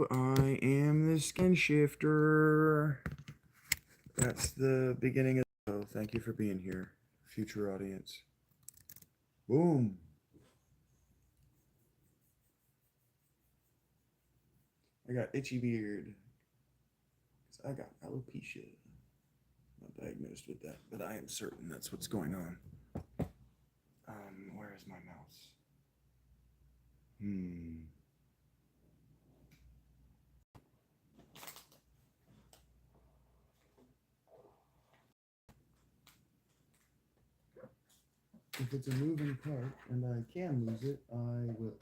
I am the Skinshifter. That's the beginning of the show. Thank you for being here, future audience. Boom. I got itchy beard. I got alopecia. Not diagnosed with that, but I am certain that's what's going on. Where is my mouse? If it's a moving part and I can lose it, I will.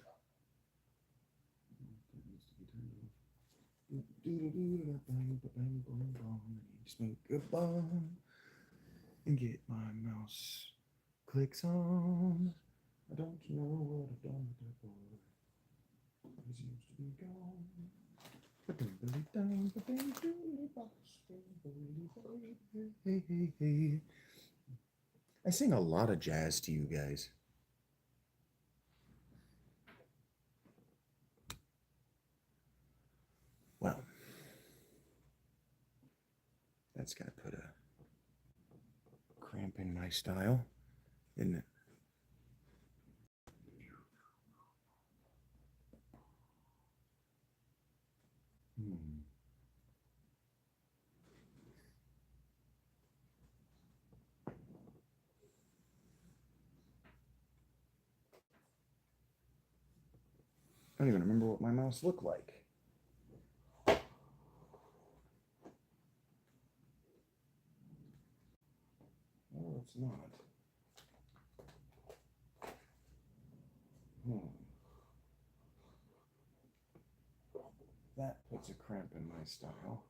Smoke a bomb and get my mouse clicks on. I don't know what I've done with that boy. He seems to be gone. I sing a lot of jazz to you guys. Well, that's gonna put a cramp in my style, isn't it? I don't even remember what my mouse looked like. Oh, it's not. That puts a cramp in my style.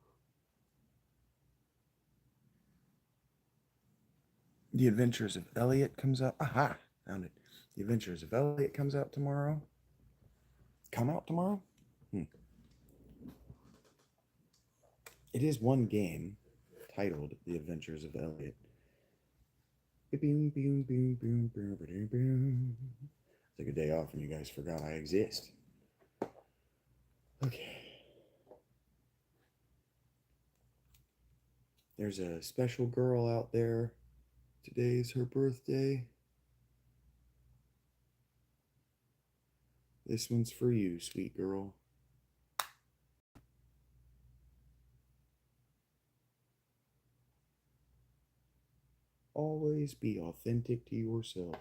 The Adventures of Elliot comes out. Aha! Found it. The Adventures of Elliot comes out tomorrow. Come out tomorrow? It is one game titled The Adventures of Elliot. Take a day off and you guys forgot I exist. Okay. There's a special girl out there. Today's her birthday. This one's for you, sweet girl. Always be authentic to yourself.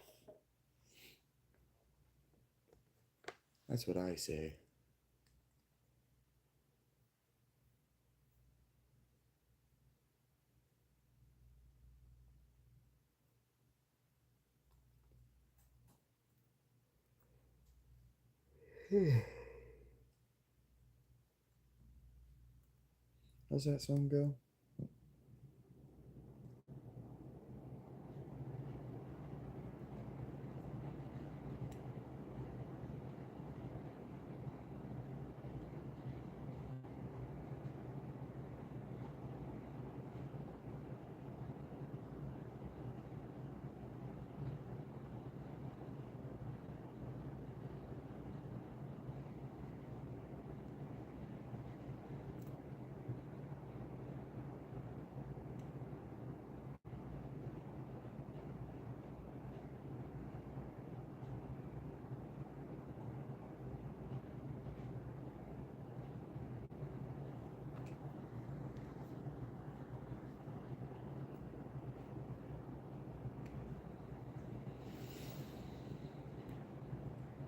That's what I say. How's that song go?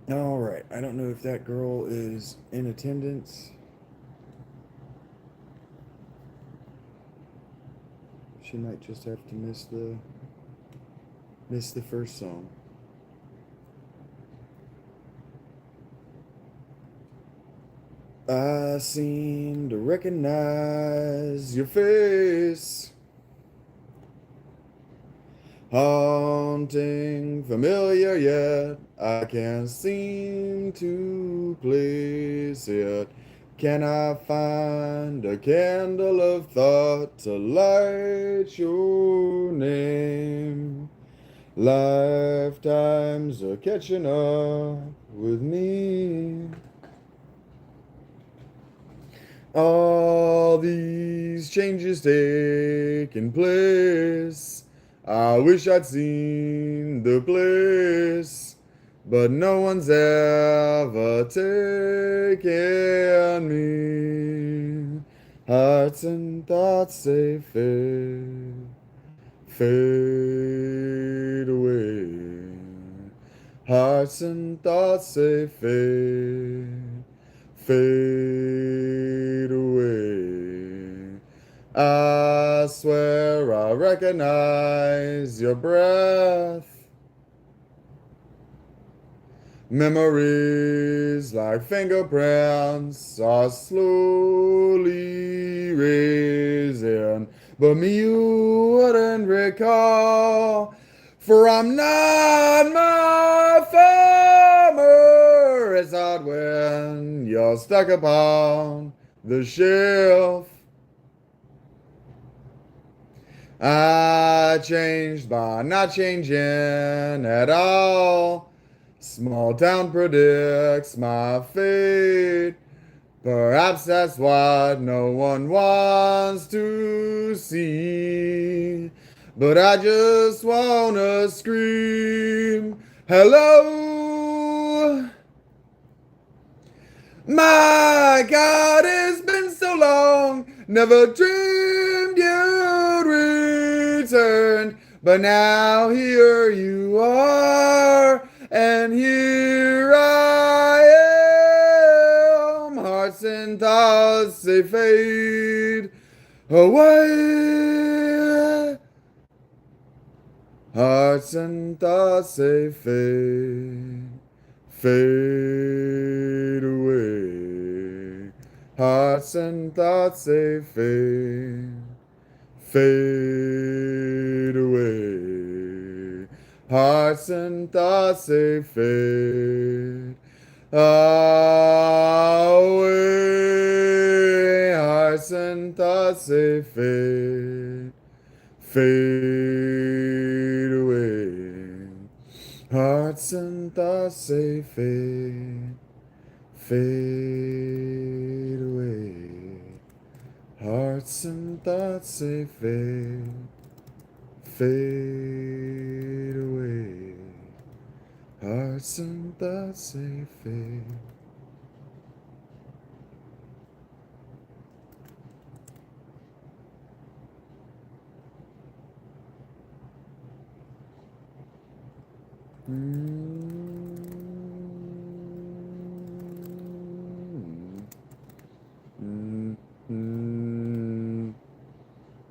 All right. I don't know if that girl is in attendance. She might just have to miss the first song. I seem to recognize your face. Haunting, familiar yet, I can't seem to place it. Can I find a candle of thought to light your name? Lifetimes are catching up with me. All these changes taking place. I wish I'd seen the place, but no one's ever taken me. Hearts and thoughts they fade away. Hearts and thoughts they fade away. I swear I recognize your breath. Memories like fingerprints are slowly raising, but me you wouldn't recall, for I'm not my former. It's hard when you're stuck upon the shelf. I changed by not changing at all. Small town predicts my fate. Perhaps that's what no one wants to see. But I just wanna scream, hello! My God, it's been so long. Never dreamed you'd return. But now here you are, and here I am. Hearts and thoughts, they fade away. Hearts and thoughts, they fade away. Hearts and thoughts they fade away. Hearts and thoughts they fade away. Hearts and thoughts they fade away. Hearts and thoughts they fade away. Hearts and thoughts they fade away. Hearts and thoughts they fade.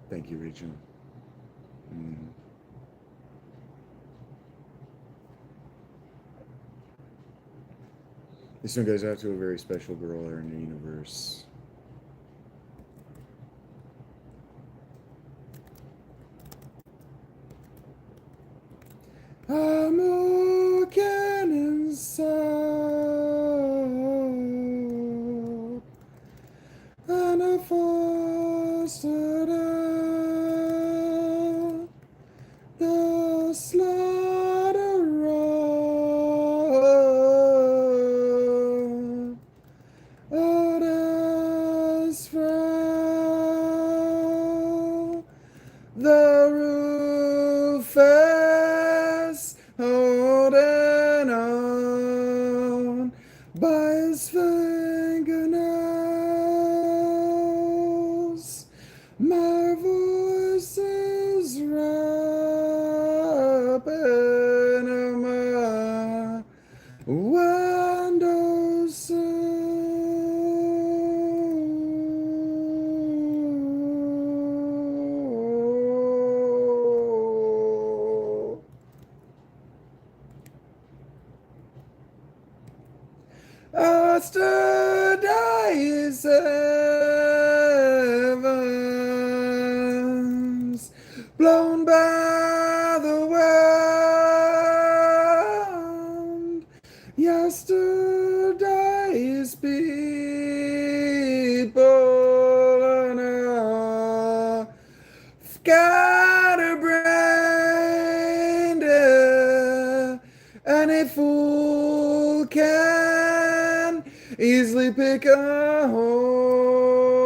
Thank you, Rachel. This one goes out to a very special girl there in the universe. I'm looking inside, and I forced it out. The slaughter road, out as frail. The roof is holding on by his fingernails. My voice is rapping on my windowsill. Yesterday heavens blown by the wind. Yesterday's people and I scatterbrained. Any fool can easily pick a hole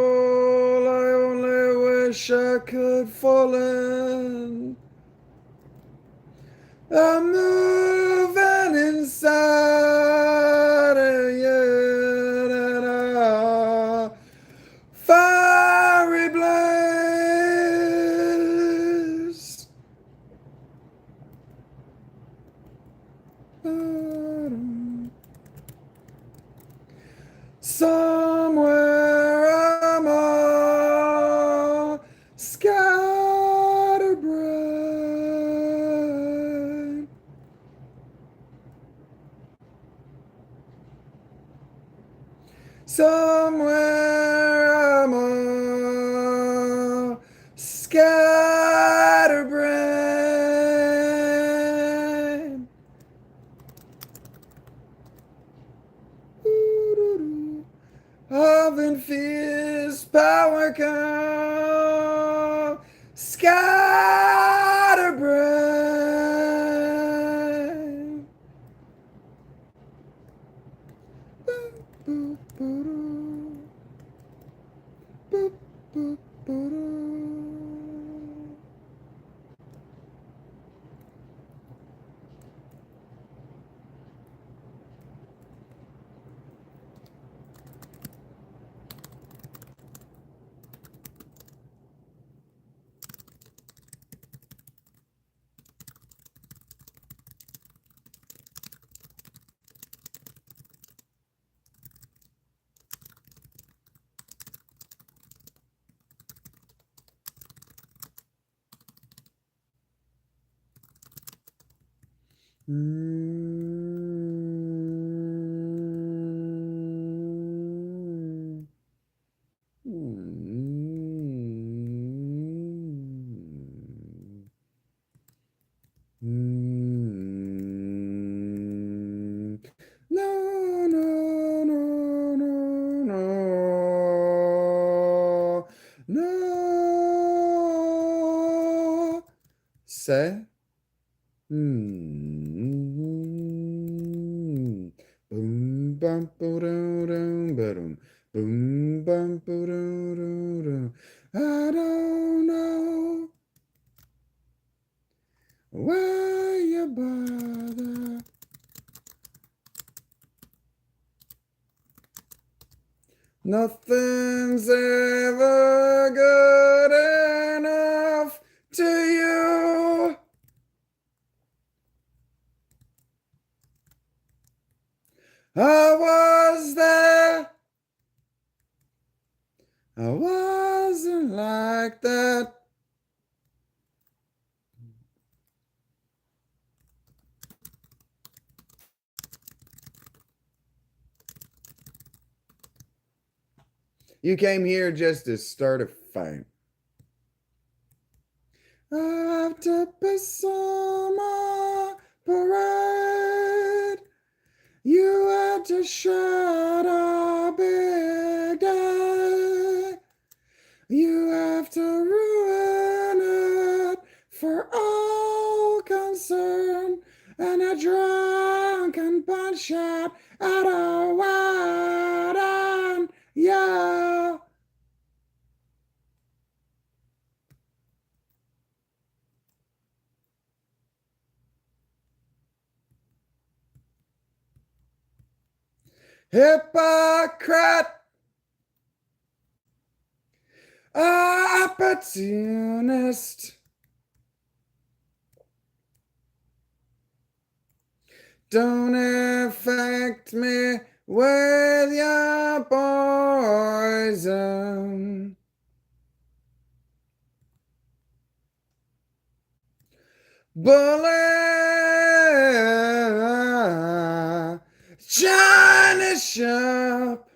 I could fall in. I'm moving inside of you, and I fiery blaze. Somewhere I'm all scatterbrained. Somewhere I'm all scatterbrained. Of infused power come scatterbrained. Boop, boop, boop, boop, boop. Mm. Mm. Mm. No, no, no, no, no. No. Say. Boom, bum, ba-dum, ba-dum. Boom, bum, ba-dum. I don't know why you bother. Nothing's ever good enough to you. I was there. I wasn't like that. You came here just to start a fight. After Besama parade, you had to shut a big day. You have to ruin it for all concerned, and a drunken punch out at a wedding. Yeah. Hypocrite, opportunist. Don't affect me with your poison. Bullet, China shop.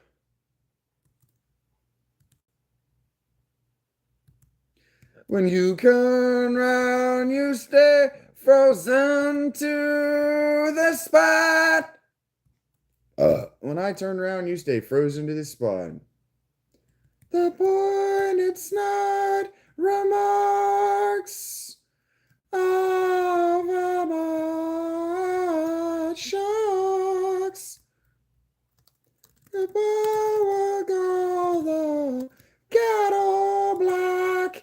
When you come round, you stay frozen to the spot. When I turn around, you stay frozen to the spot. The point, it's not remarks of about sharks. The power go the ghetto black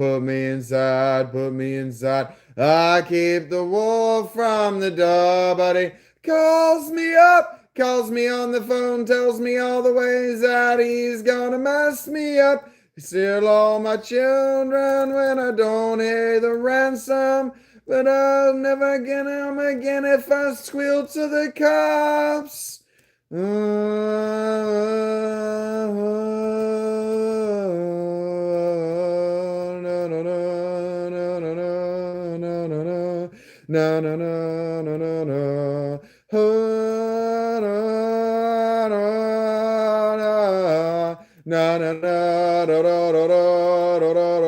Put me inside, put me inside. I keep the wolf from the door, but he calls me up, calls me on the phone, tells me all the ways that he's gonna mess me up. Steal all my children when I don't hear the ransom. But I'll never get him again if I squeal to the cops. Na na na na na na. Na na na da da da da da da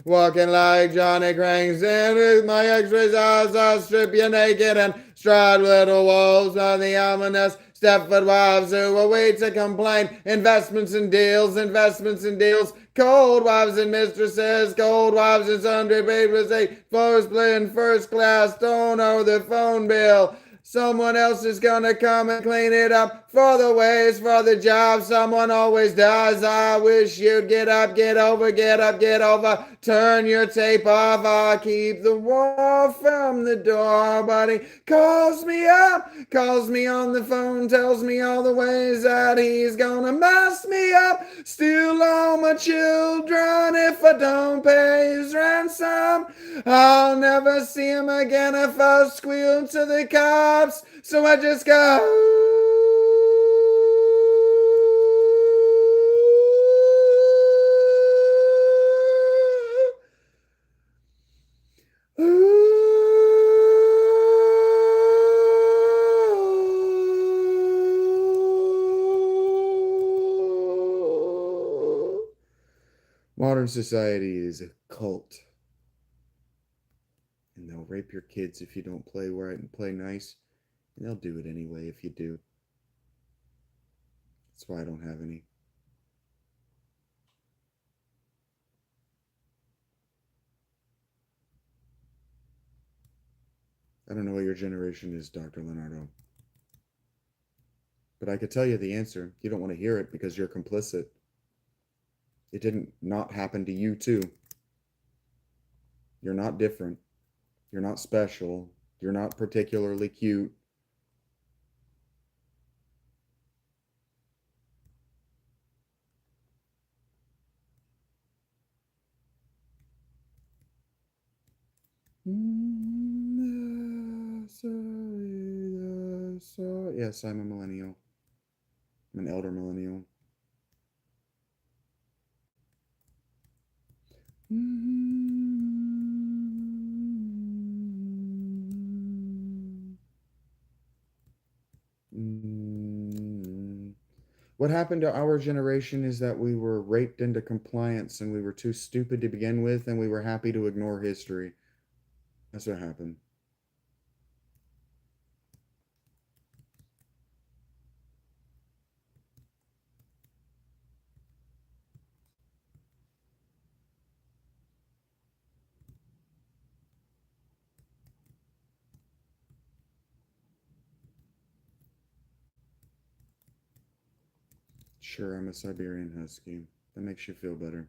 Walking like Johnny Cranks in with my x-rays eyes, I'll strip you naked and stride little walls on the ominous Stepford wives who await to complain. Investments and deals, investments and deals. Cold wives and mistresses, cold wives and sundry papers. They first playing first class, don't owe the phone bill. Someone else is gonna come and clean it up for the ways, for the job. Someone always does. I wish you'd get up, get over, get up, get over. Turn your tape off. I'll keep the wall from the door. But he calls me up, calls me on the phone, tells me all the ways that he's gonna mess me up. Steal all my children if I don't pay his ransom. I'll never see him again if I squeal to the cops. So I just go. Modern society is a cult. And they'll rape your kids if you don't play right and play nice. And they'll do it anyway if you do. That's why I don't have any. I don't know what your generation is, Dr. Leonardo. But I could tell you the answer. You don't want to hear it because you're complicit. It didn't not happen to you, too. You're not different. You're not special. You're not particularly cute. Yes, I'm a millennial. I'm an elder millennial. What happened to our generation is that we were raped into compliance and we were too stupid to begin with and we were happy to ignore history. That's what happened. Sure, I'm a Siberian Husky. That makes you feel better.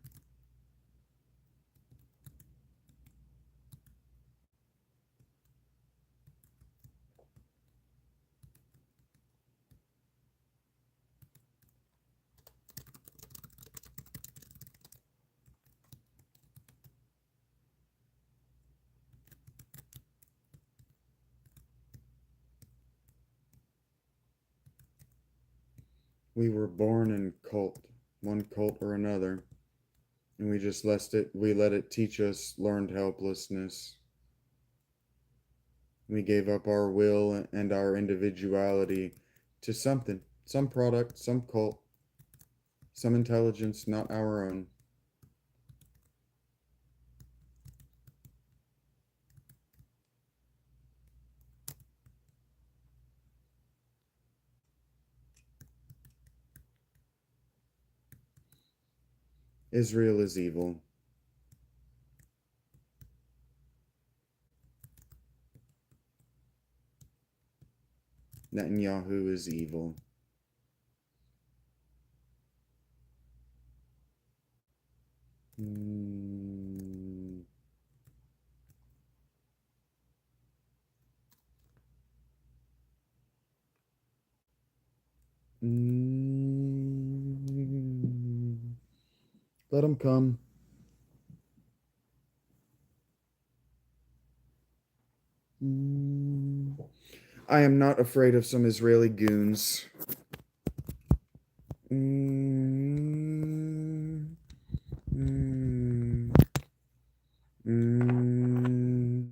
We were born in cult, one cult or another, and we just let it teach us learned helplessness. We gave up our will and our individuality to something, some product, some cult, some intelligence not our own. Israel is evil. Netanyahu is evil. Mm. Mm. Let him come. Mm. I am not afraid of some Israeli goons. Mm. Mm. Mm.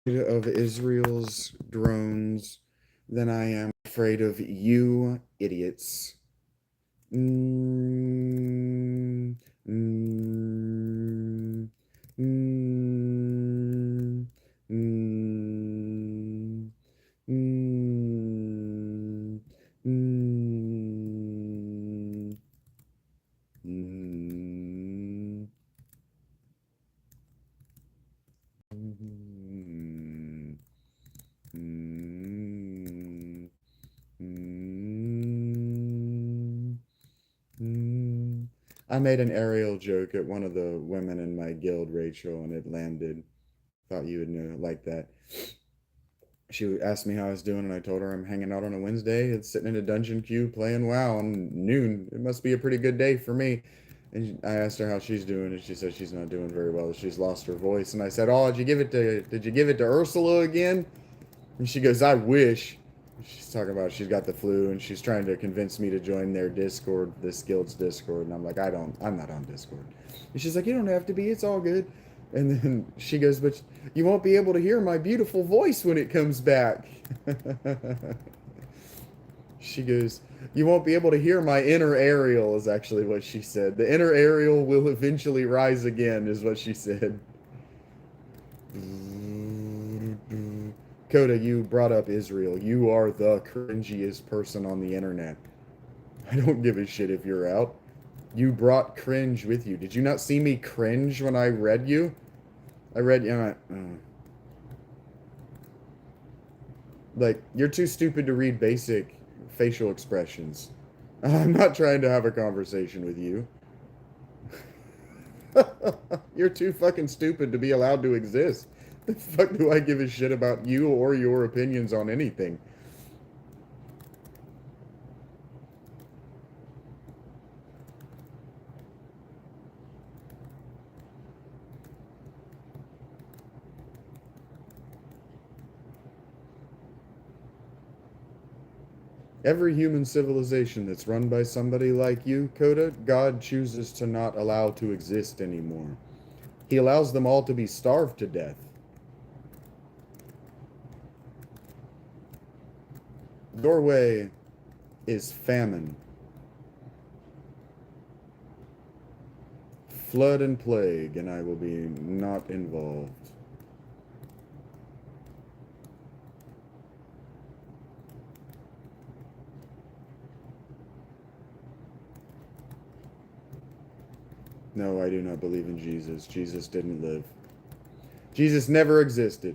Of Israel's drones than I am afraid of you idiots. Mm, mm, mm, mm, mm, mm, mm, mm, mm, mm, mm. I made an aerial joke at one of the women in my guild, Rachel, and it landed. Thought you would know like that. She asked me how I was doing, and I told her I'm hanging out on a Wednesday. It's sitting in a dungeon queue playing WoW on noon. It must be a pretty good day for me. And I asked her how she's doing, and she said she's not doing very well. She's lost her voice. And I said, "Oh, did you give it to Ursula again?" And she goes, "I wish." She's talking about she's got the flu, and she's trying to convince me to join their Discord, this guild's Discord. And I'm like, I'm not on Discord. And she's like, "You don't have to be. It's all good." And then she goes, "But you won't be able to hear my beautiful voice when it comes back." She goes, "You won't be able to hear my inner Ariel," is actually what she said. "The inner Ariel will eventually rise again," is what she said. Coda, you brought up Israel. You are the cringiest person on the internet. I don't give a shit if you're out. You brought cringe with you. Did you not see me cringe when I read you? I read you. Like, you're too stupid to read basic facial expressions. I'm not trying to have a conversation with you. You're too fucking stupid to be allowed to exist. The fuck do I give a shit about you or your opinions on anything? Every human civilization that's run by somebody like you, Coda, God chooses to not allow to exist anymore. He allows them all to be starved to death. Doorway is famine, flood, and plague, and I will be not involved. No, I do not believe in Jesus. Jesus didn't live. Jesus never existed.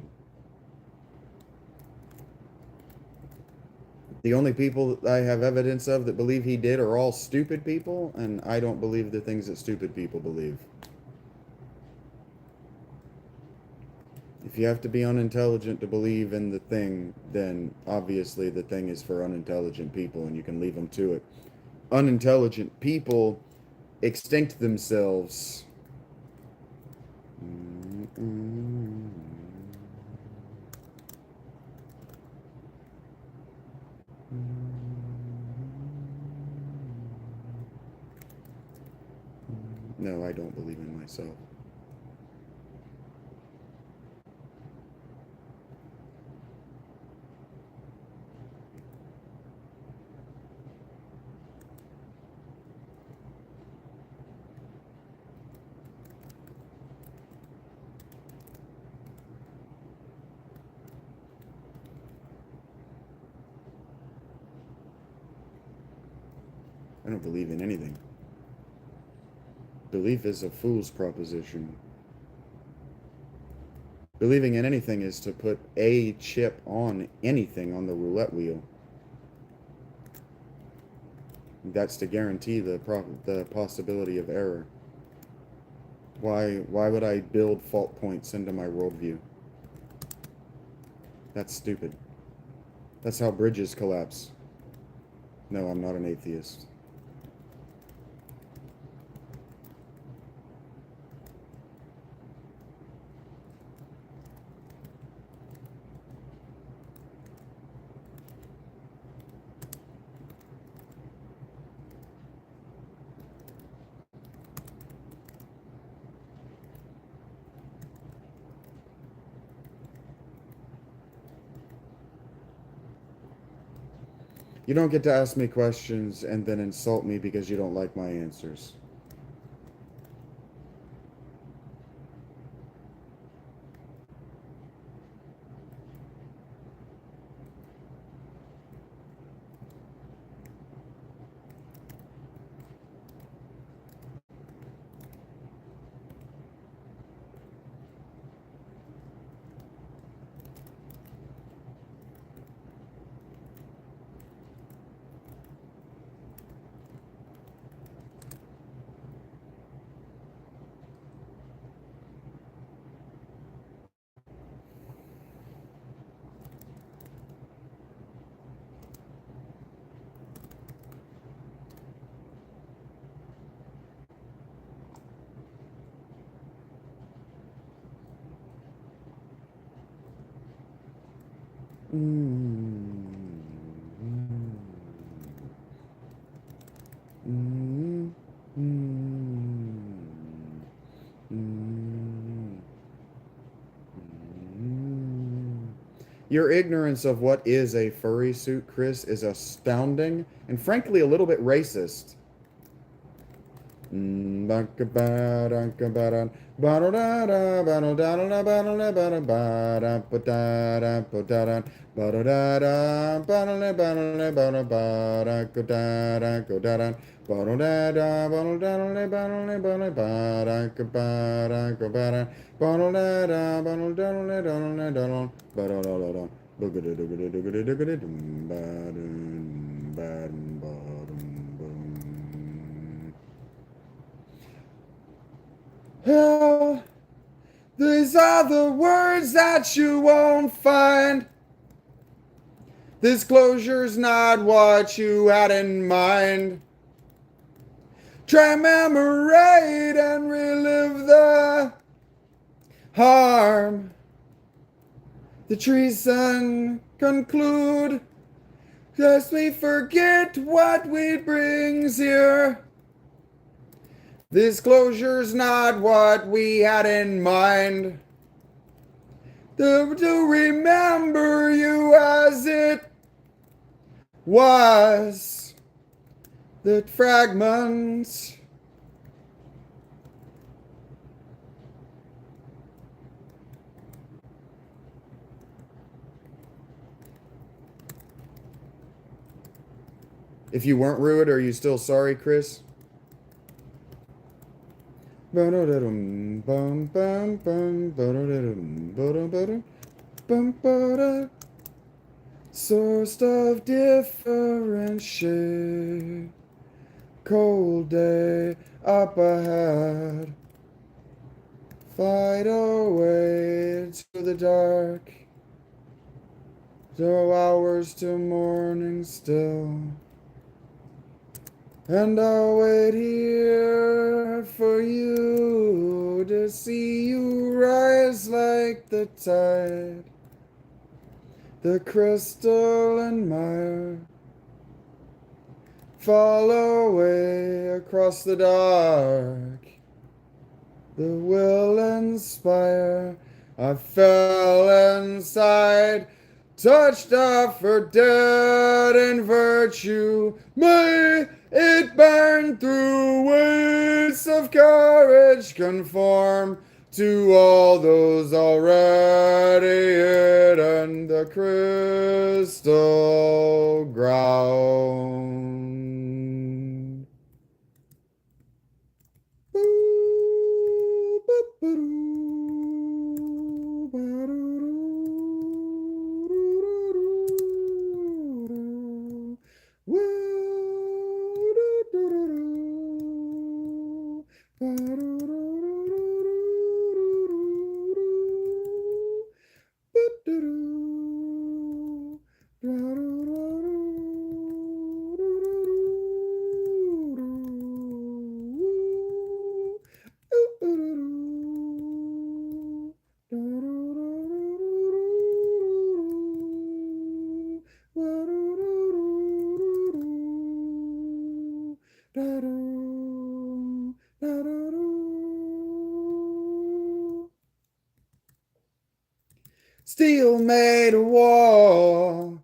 The only people I have evidence of that believe he did are all stupid people, and I don't believe the things that stupid people believe. If you have to be unintelligent to believe in the thing, then obviously the thing is for unintelligent people and you can leave them to it. Unintelligent people extinct themselves. No, I don't believe in myself. I don't believe in anything. Belief is a fool's proposition. Believing in anything is to put a chip on anything on the roulette wheel. That's to guarantee the possibility of error. Why would I build fault points into my worldview? That's stupid. That's how bridges collapse. No, I'm not an atheist. You don't get to ask me questions and then insult me because you don't like my answers. Your ignorance of what is a furry suit, Chris, is astounding and frankly a little bit racist. Hell, these are the words that you won't find. This closure's not what you had in mind. Try commemorate and relive the harm. The treason conclude, lest we forget what we brings here. This closure's not what we had in mind. To remember you as it was. The fragments. If you weren't rude, are you still sorry, Chris? Sourced of different shade. Cold day up ahead. Fight away to the dark. No hours till morning still. And I'll wait here for you to see you rise like the tide. The crystal and mire fall away across the dark. The will inspire. I fell inside, touched off for dead and virtue. May it burn through weights of courage, conform to all those already hidden the crystal ground. Boo, boo, boo, boo. Steel made war.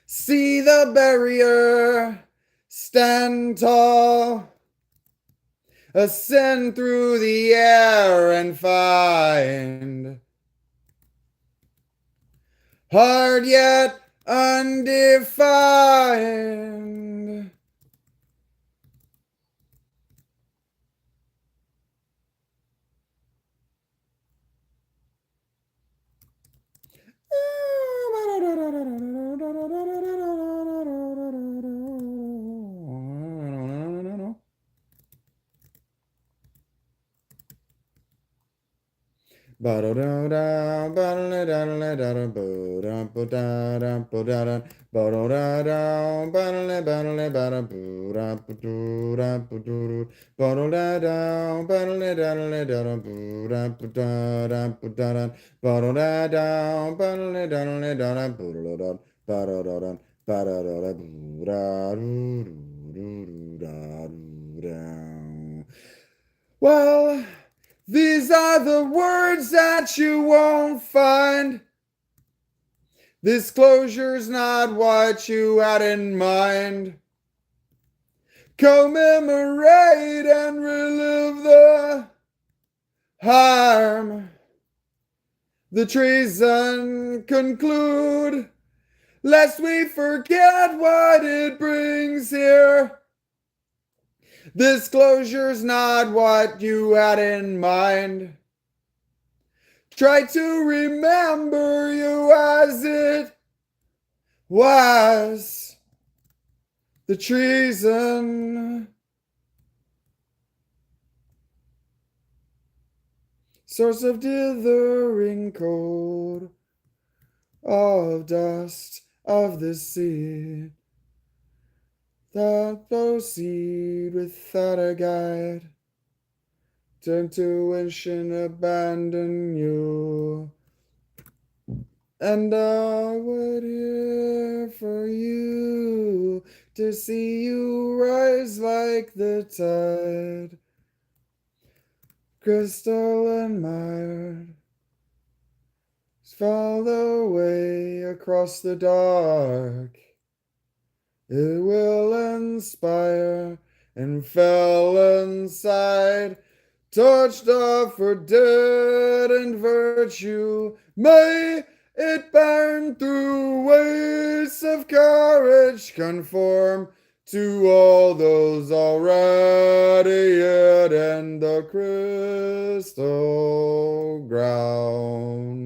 See the barrier, stand tall, ascend through the air and find hard yet undefined. Well, these are the words that you won't find. Disclosure's not what you had in mind. Commemorate and relive the harm. The treason conclude, lest we forget what it brings here. Disclosure's not what you had in mind. Try to remember you as it was. The treason. Source of dithering cold, of dust of the sea, that proceed without a guide, to intuition abandon you. And I would here for you to see you rise like the tide, crystal and mired, fall away across the dark. It will inspire and fell inside, torched off for dead and virtue. May it burn through wastes of courage, conform to all those already hid in the crystal ground.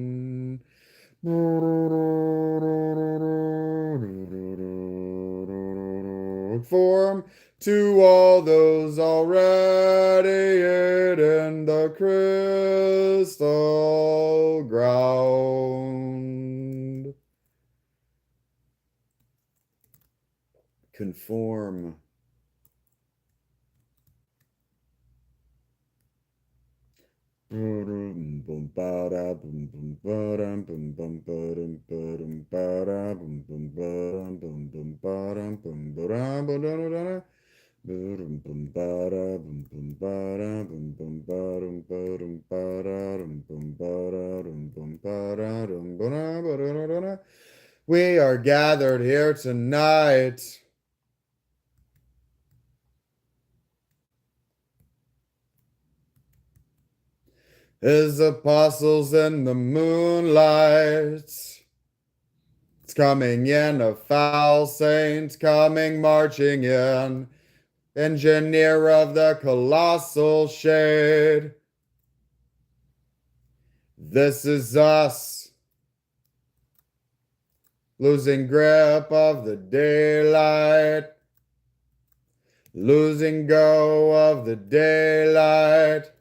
Form to all those already hid in the crystal ground. Conform. We are gathered here tonight His apostles in the moonlight. It's coming in, a foul saint coming marching in, engineer of the colossal shade. This is us, losing grip of the daylight, losing go of the daylight.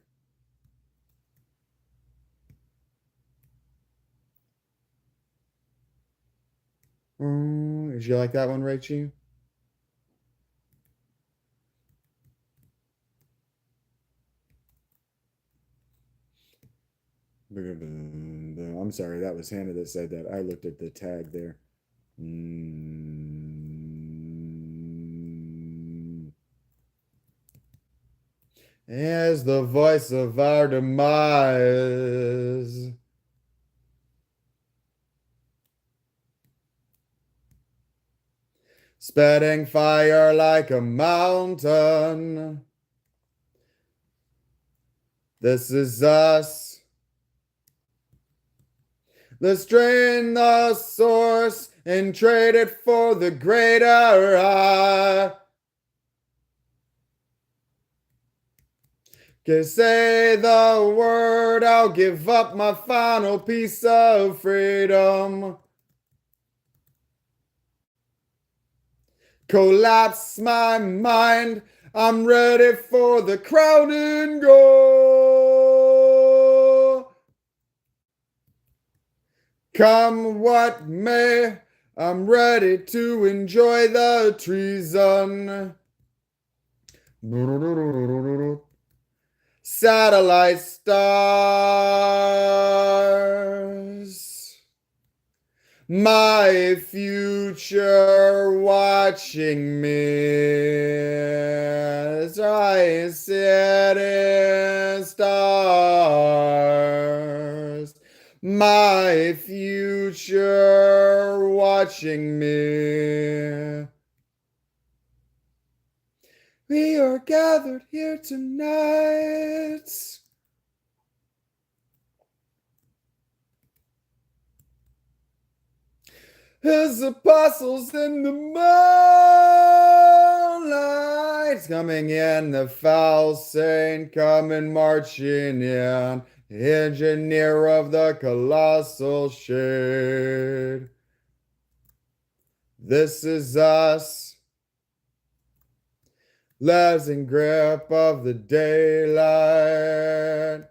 Did you like that one, Rachie? I'm sorry, that was Hannah that said that. I looked at the tag there. As the voice of our demise, spreading fire like a mountain. This is us. Let's drain the source and trade it for the greater high. Say the word, I'll give up my final piece of freedom. Collapse my mind, I'm ready for the crowd and go. Come what may, I'm ready to enjoy the treason. Satellite stars, my future watching me as I sit in stars, my future watching me. We are gathered here tonight. His apostles in the moonlight, coming in, the foul saint coming marching in, engineer of the colossal shade. This is us. Letting grip of the daylight,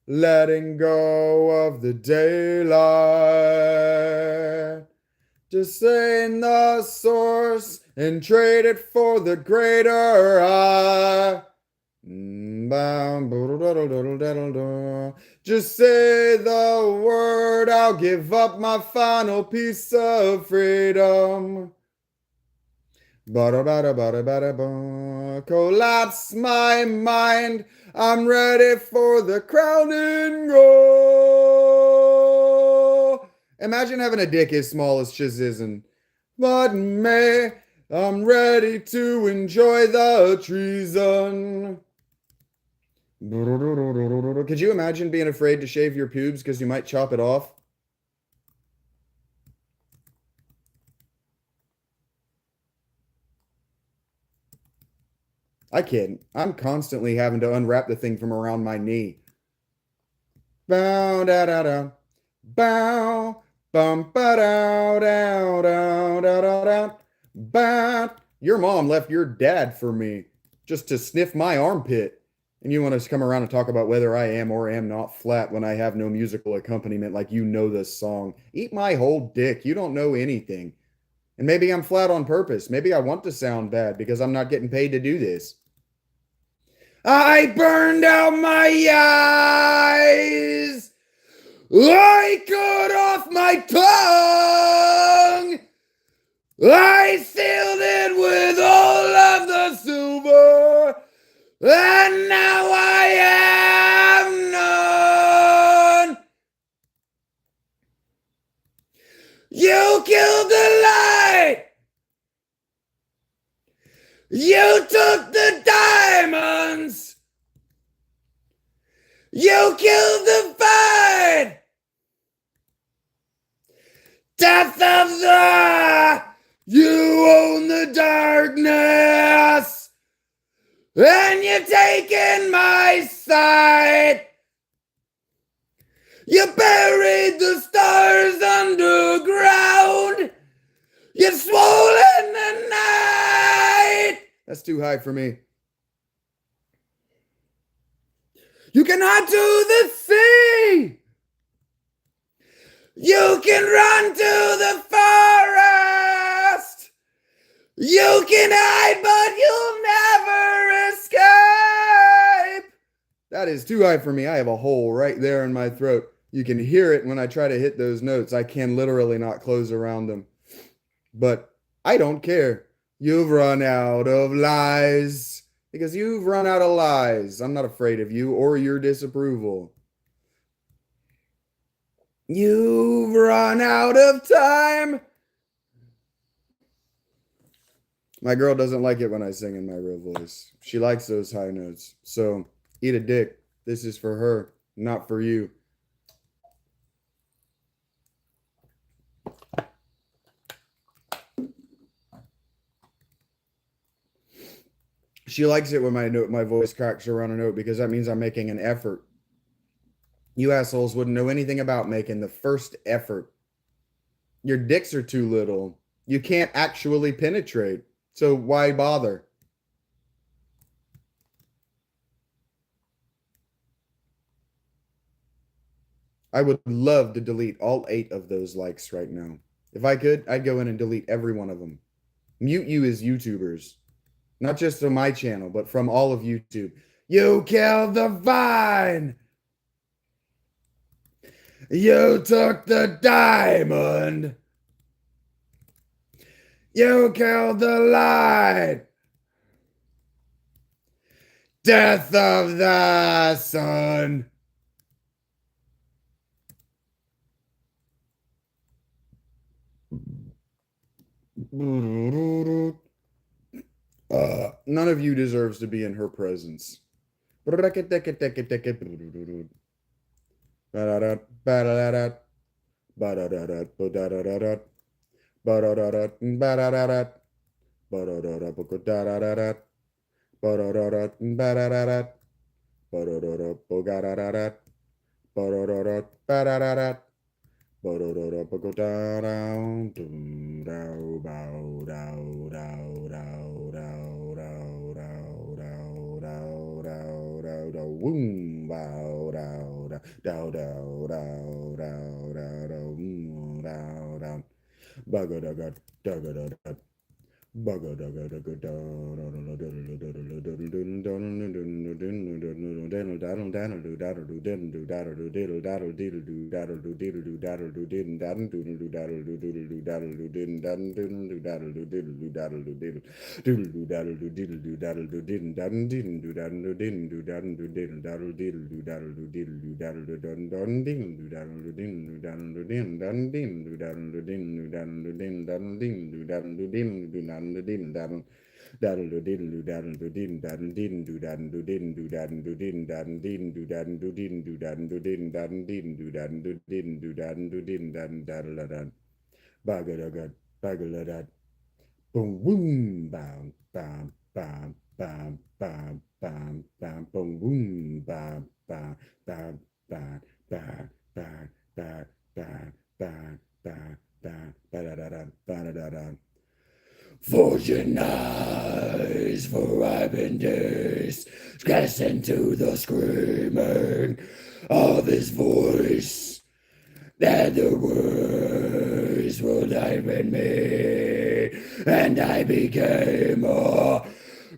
letting go of the daylight, disdain the source and trade it for the greater high. Just say the word, I'll give up my final piece of freedom. Collapse my mind, I'm ready for the crowning go. Imagine having a dick as small as Shizizen. But may, I'm ready to enjoy the treason. Could you imagine being afraid to shave your pubes because you might chop it off? I can't. I'm constantly having to unwrap the thing from around my knee. Bow da da da. Bow. Bum ba da da da da da da. Bow. Your mom left your dad for me just to sniff my armpit. And you want us to come around and talk about whether I am or am not flat when I have no musical accompaniment like you know this song. Eat my whole dick. You don't know anything. And maybe I'm flat on purpose. Maybe I want to sound bad because I'm not getting paid to do this. I burned out my eyes. I cut off my tongue. I sealed it with all of the silver. And now I have none. You killed the light. You took the diamonds. You killed the fight. Death of the. You own the darkness. And you've taken my sight. You buried the stars underground. You've swollen the night. That's too high for me. You cannot do the sea. You can run to the forest. You can hide, but you'll never escape. That is too high for me. I have a hole right there in my throat. You can hear it when I try to hit those notes. I can literally not close around them. But I don't care. You've run out of lies because you've run out of lies. I'm not afraid of you or your disapproval. You've run out of time. My girl doesn't like it when I sing in my real voice. She likes those high notes. So eat a dick. This is for her, not for you. She likes it when my voice cracks around a note because that means I'm making an effort. You assholes wouldn't know anything about making the first effort. Your dicks are too little. You can't actually penetrate. So why bother? I would love to delete all 8 of those likes right now. If I could, I'd go in and delete every one of them. Mute you as YouTubers. Not just from my channel, but from all of YouTube. You killed the vine! You took the diamond! You killed the light! Death of the sun! None of you deserves to be in her presence. Boom, boom, bam, bam, bam, bam, bam, bam, bam, boom, boom, bam, bam, bam, bam, bam, bam, bam, bam, bam, bam, bam, ba-da-da-da, ba-da-da-da. Fortune eyes for ripened days, listen to the screaming of his voice, that the words will dive in me, and I became a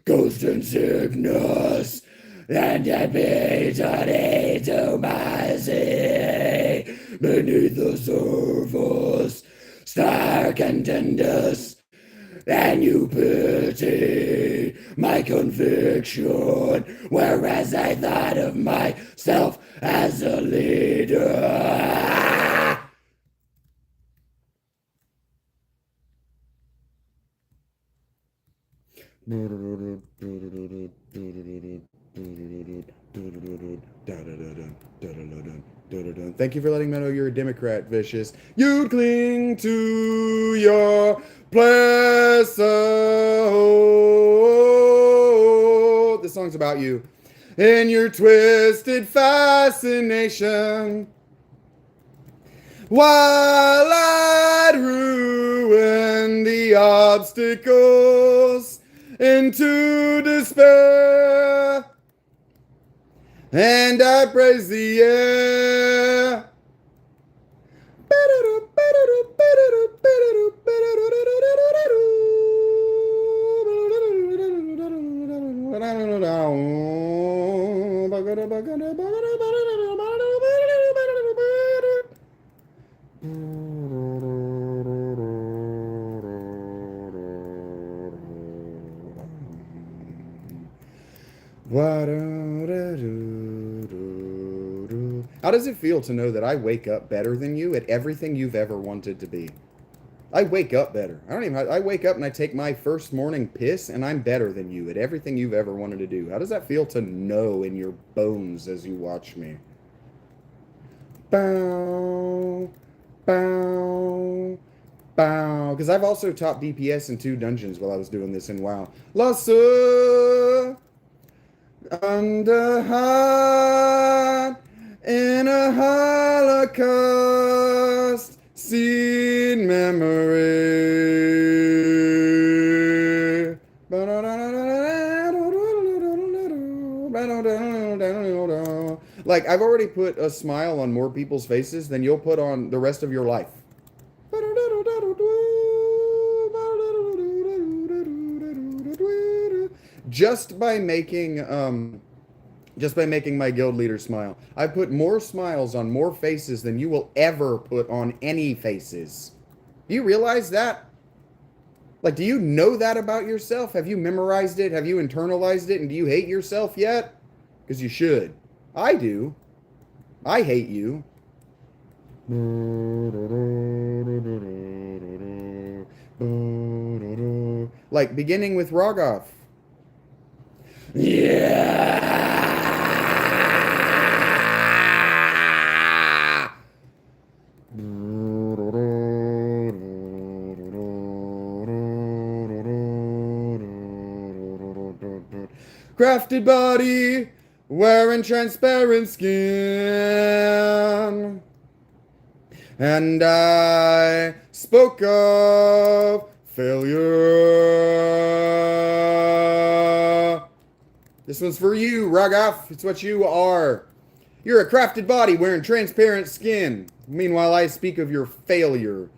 ghost in sickness, and I paid to my sea, beneath the surface, stark and tenders, and you pity my conviction, whereas I thought of myself as a leader. Thank you for letting me know you're a Democrat, Vicious. You cling to your place. This song's about you. In your twisted fascination, while I'd ruin the obstacles into despair, and I praise the air. How does it feel to know that I wake up better than you at everything you've ever wanted to be? I wake up better. I wake up and I take my first morning piss and I'm better than you at everything you've ever wanted to do. How does that feel to know in your bones as you watch me? Bow, bow, bow. Because I've also taught DPS in 2 dungeons while I was doing this in WoW. Lasso under heart in a holocaust scene memory. Like, I've already put a smile on more people's faces than you'll put on the rest of your life. Just by making my guild leader smile. I put more smiles on more faces than you will ever put on any faces. Do you realize that? Like, do you know that about yourself? Have you memorized it? Have you internalized it? And do you hate yourself yet? Because you should. I do. I hate you. Like, beginning with Rogoff. Yeah! Crafted body, wearing transparent skin. And I spoke of failure. This one's for you, Rogoff. It's what you are. You're a crafted body wearing transparent skin. Meanwhile, I speak of your failure.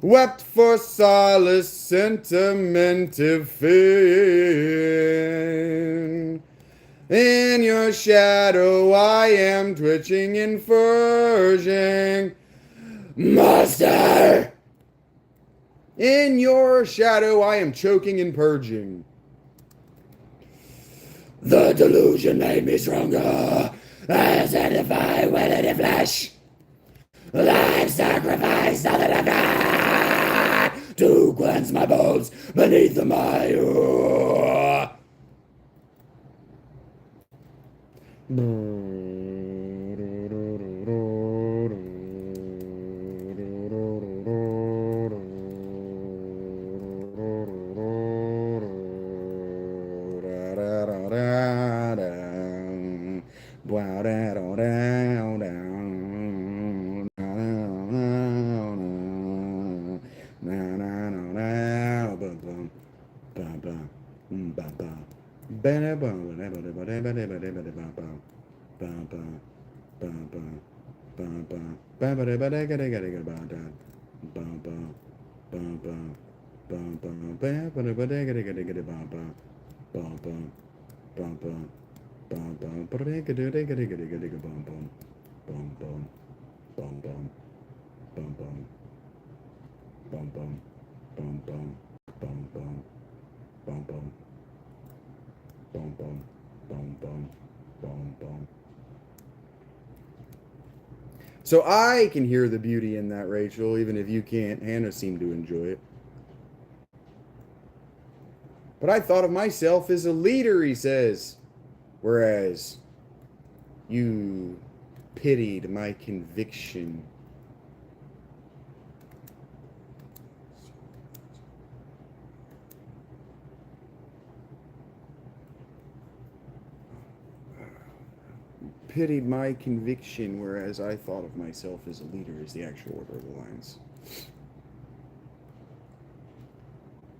Wept for solace, sentimental fin. In your shadow, I am twitching and furging. Master! In your shadow, I am choking and purging. The delusion made me stronger. I sanctify whether the flesh. Life sacrifice all that I've got to cleanse my bones beneath the mire. So I can hear the beauty in that, Rachel, even if you can't. Hannah seemed to enjoy it. But I thought of myself as a leader, he says. Whereas you pitied my conviction. Pitied my conviction, whereas I thought of myself as a leader, is the actual order of the lines.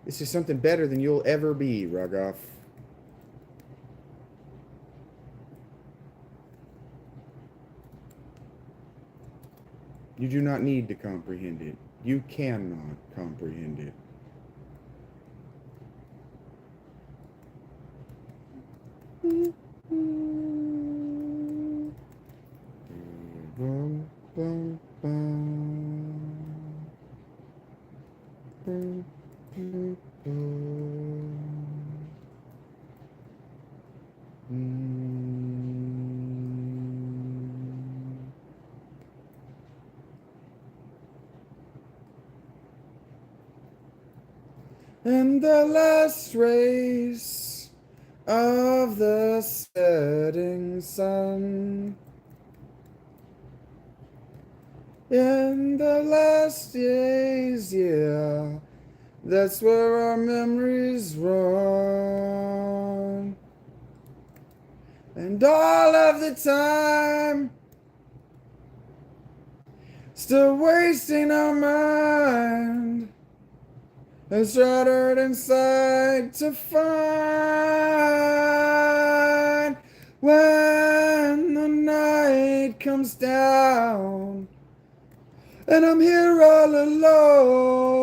This is something better than you'll ever be, Rogoff. You do not need to comprehend it. You cannot comprehend it. And the last rays of the setting sun, in the last days, yeah, that's where our memories run. And all of the time, still wasting our mind, is shattered inside to find when the night comes down and I'm here all alone.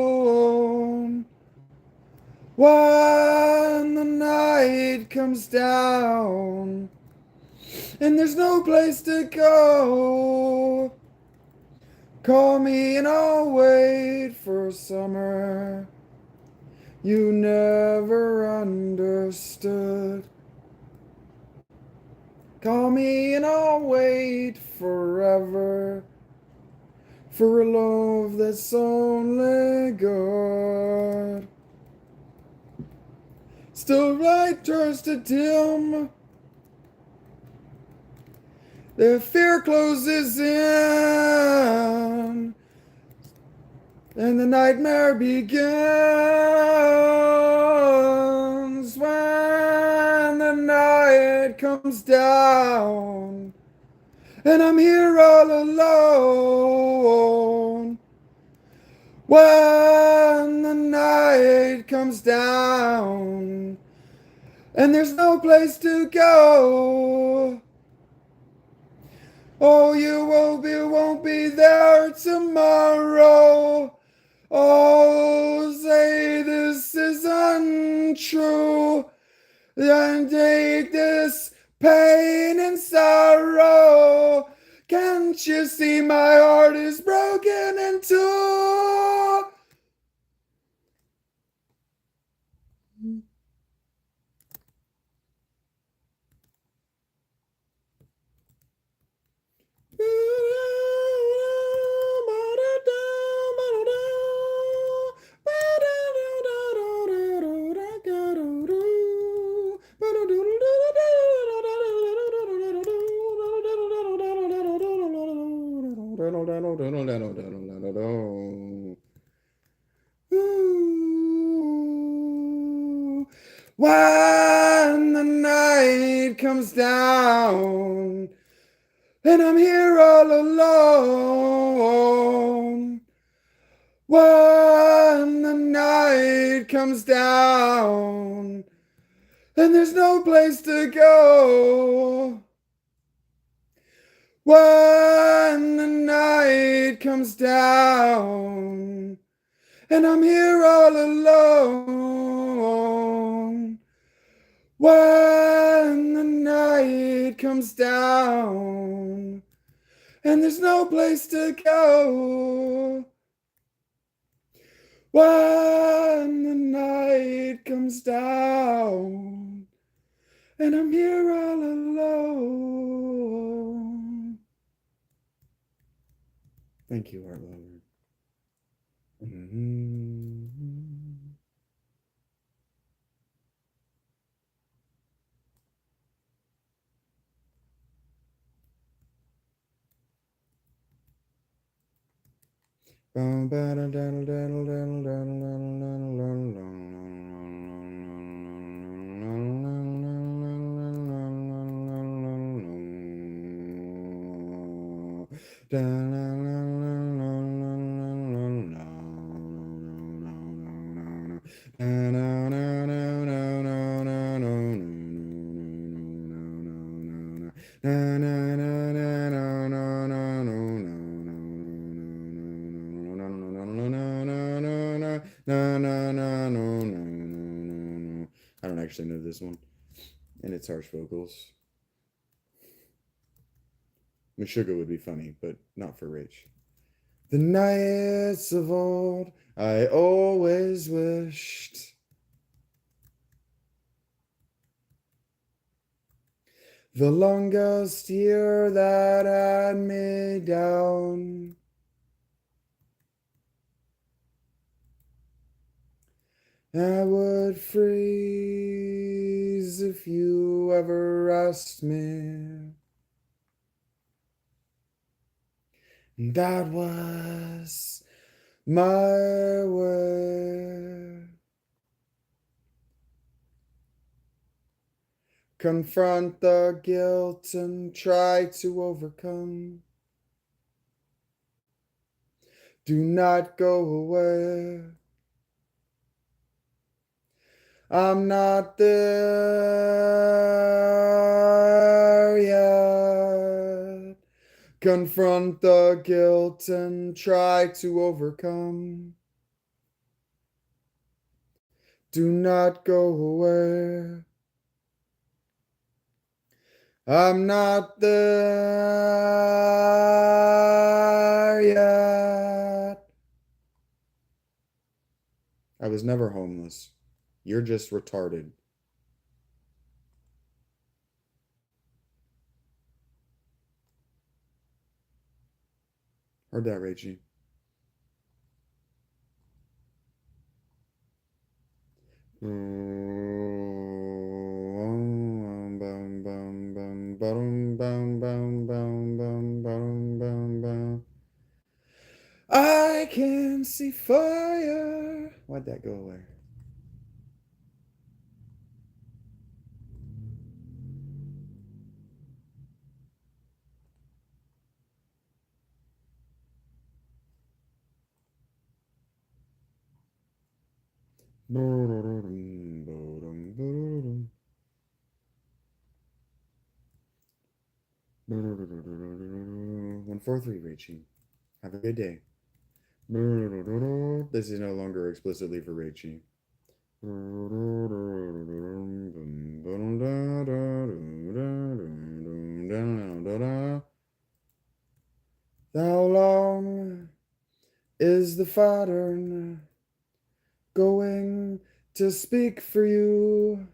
When the night comes down and there's no place to go, call me and I'll wait for summer. You never understood. Call me and I'll wait forever for a love that's only good. Still light turns to dim. The fear closes in. And the nightmare begins when the night comes down and I'm here all alone. When the night comes down and there's no place to go. Oh, you won't be there tomorrow. Oh, say this is untrue, then take this pain and sorrow. Can't you see my heart is broken in two? When the night comes down and I'm here all alone. When the night comes down and there's no place to go. When the night comes down and I'm here all alone. When the night comes down and there's no place to go. When the night comes down and I'm here all alone. Thank you, Art Lover. I don't actually know this one, and it's harsh vocals. Meshuggah would be funny, but not for Rich. The nights of old, I always wished The longest year that had me down. I would freeze if you ever asked me. That was my way. Confront the guilt and try to overcome. Do not go away. I'm not there yet. Confront the guilt and try to overcome. Do not go away. I'm not there yet. I was never homeless. You're just retarded. Heard that, Rachie. I can see fire. Why'd that go away? One, four, three, Rachie. Have a good day. This is no longer explicitly for Rachie. How long is the pattern going to speak for you?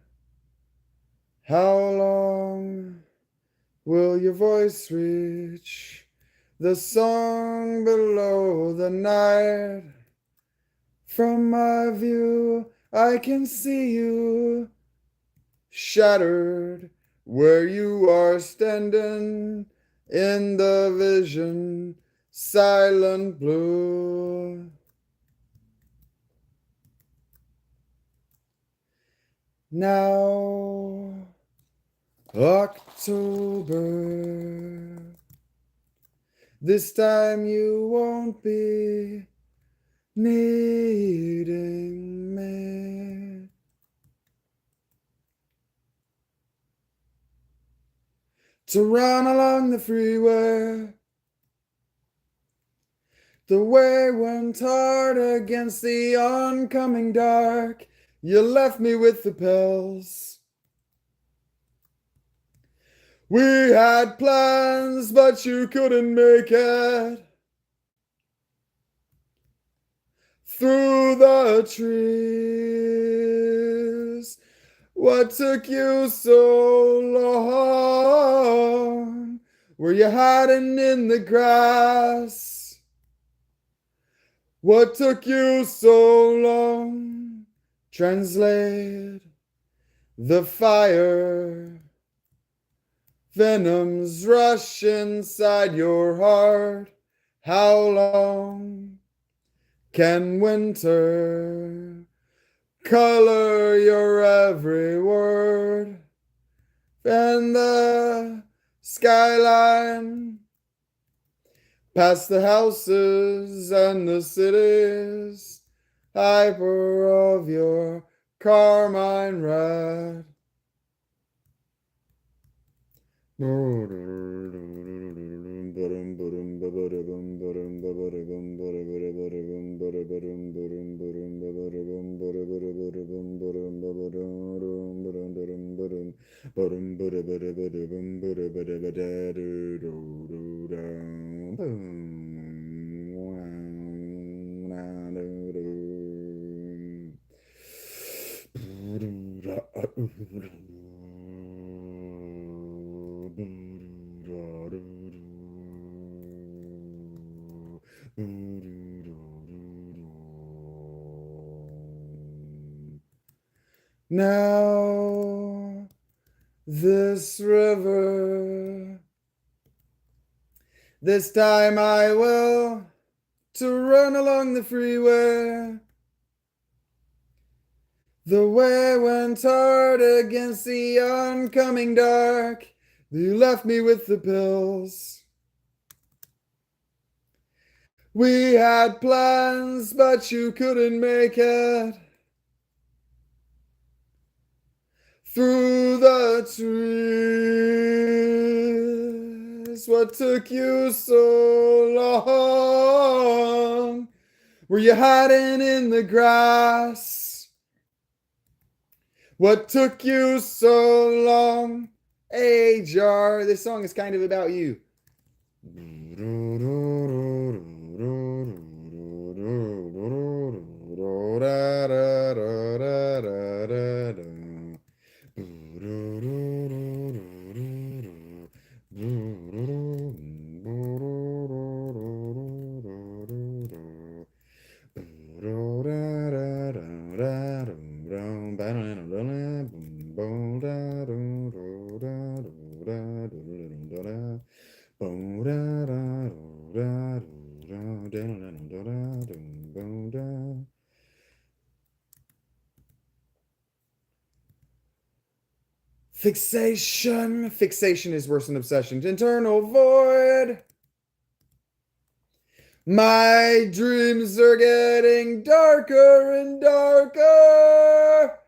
How long will your voice reach the song below the night? From my view, I can see you shattered where you are standing in the vision, silent blue. Now, October, this time you won't be needing me. To run along the freeway, the way went hard against the oncoming dark. You left me with the pills. We had plans, but you couldn't make it. Through the trees, what took you so long? Were you hiding in the grass? What took you so long? Translate the fire. Venoms rush inside your heart. How long can winter color your every word? And the skyline, past the houses and the cities, hyper of your carmine red. Now this river, this time I will to run along the freeway. The way went hard against the oncoming dark. You left me with the pills. We had plans, but you couldn't make it. Through the trees, what took you so long? Were you hiding in the grass? What took you so long? Hey, Jar, this song is kind of about you. Fixation. Fixation is worse than obsession. Internal void. My dreams are getting darker and darker.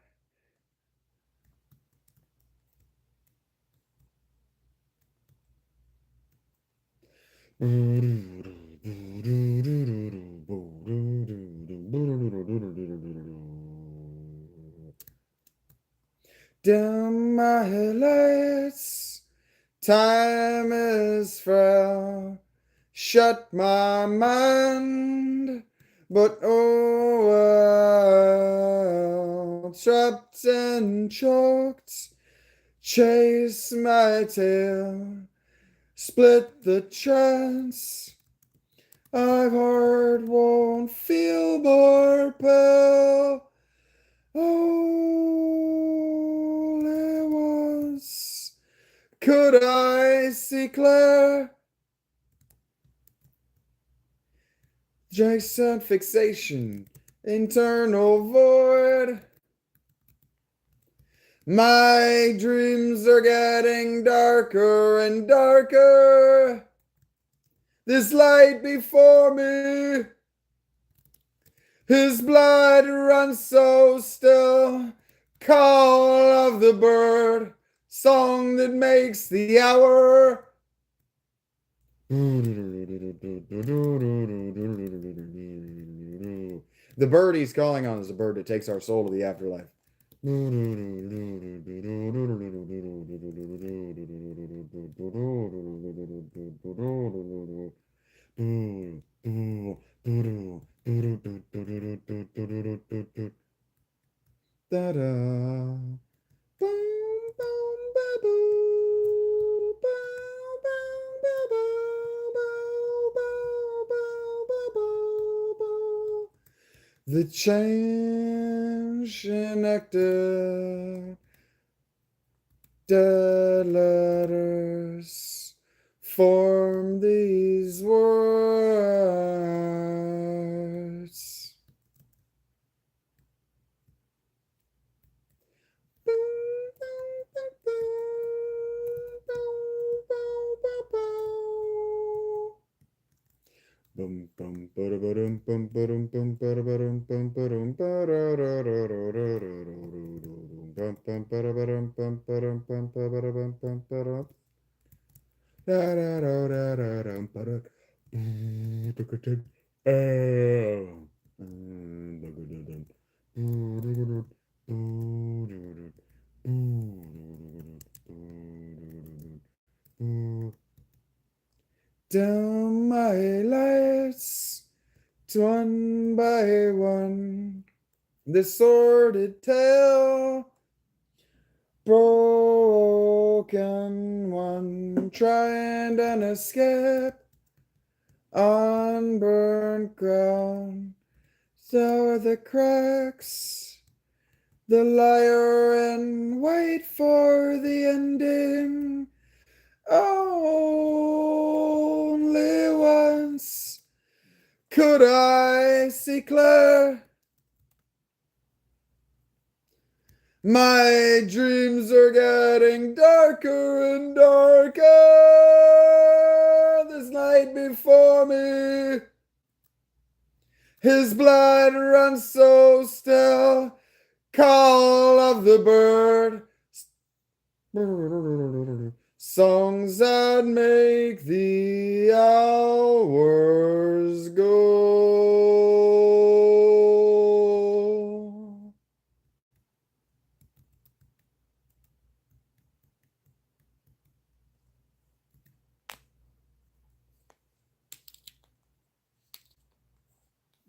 Dim my lights, time is frail. Shut my mind, but oh well. Trapped and choked, chase my tail. Split the chance I've heard won't feel more pale. Only once could I see clear. Jason fixation, internal void. My dreams are getting darker and darker. This light before me, his blood runs so still. Call of the bird, song that makes the hour. The bird he's calling on is a bird that takes our soul to the afterlife. Da-da. Boom, boom, ba-boo. Boom, boom, ba-boo. Boom, boom, ba-boo. Boom. The change enacted, dead letters form these words. Bum bum ba-da-ba-dum bum ba-dum bum ba-da-ba-dum bum ba-dum ba-da-da-da-da-da-da-da-da-da-da-dum bum bum ba-da-ba-dum bum ba-dum bum ba-da-bum bum ba-dum da-da-da-da-da-dum ba-da down my lights, one by one, the sordid tale broke broken one, trying an escape on burnt ground. So are the cracks, the liar, and wait for the ending. Only once could I see clear. My dreams are getting darker and darker. This night before me, his blood runs so still. Call of the bird, songs that make the hours go.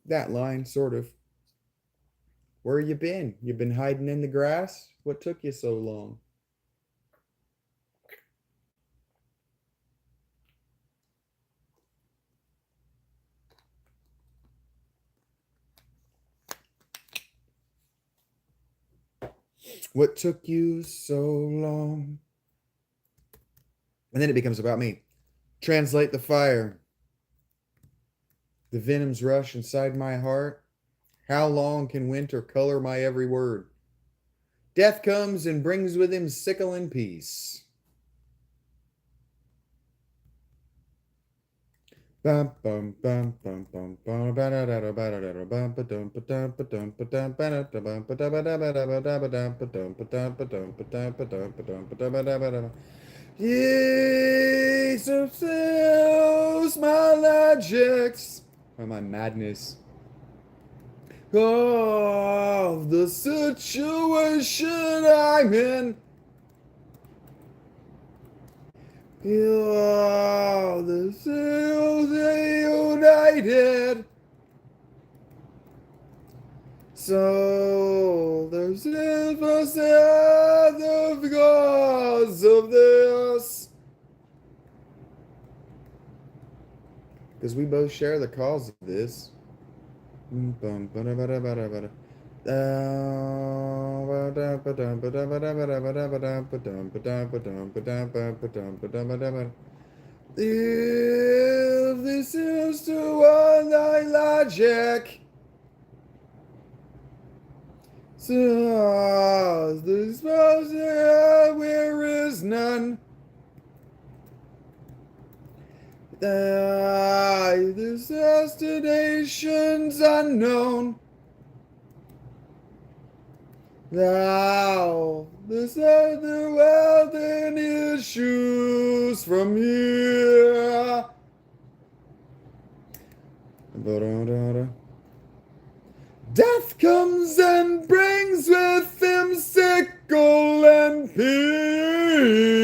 That line, sort of. Where you been? You been hiding in the grass? What took you so long? What took you so long? And then it becomes about me. Translate the fire. The venom's rush inside my heart. How long can winter color my every word? Death comes and brings with him sickle and peace. Bum bum bum bum bum bum ba da da da ba da da da bum ba dum ba dum ba dum ba dum ba da da bum ba da ba da ba da ba da ba dum ba dum ba dum ba dum ba dum ba dum ba dum ba da ba da ba da. Yes, obsess my logics or my madness of the situation I'm in. Oh, the sails are united. So there's the cause of this. Because we both share the cause of this. If this is to one thy logic, so this where is none. This destination's unknown. Thou, this other world and issues from here. Death comes and brings with him sickle and peace.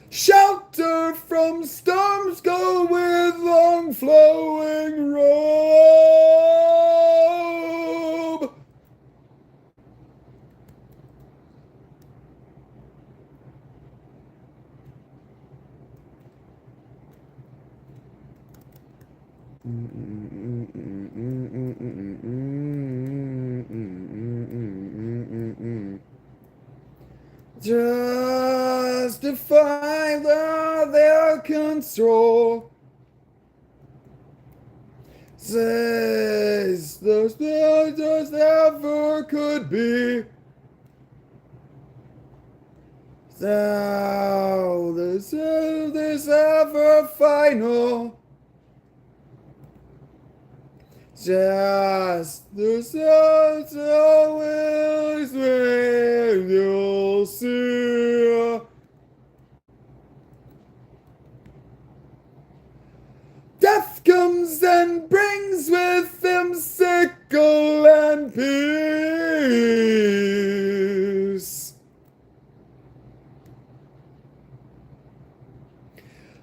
Shelter from storms go with long flowing robe. Justify their control. Says the just ever could be. So this ever final. Just the sun's always where you'll see. Death comes and brings with him sickle and peace.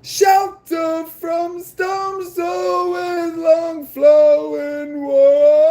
Shelter from storms, so with long flowing woe.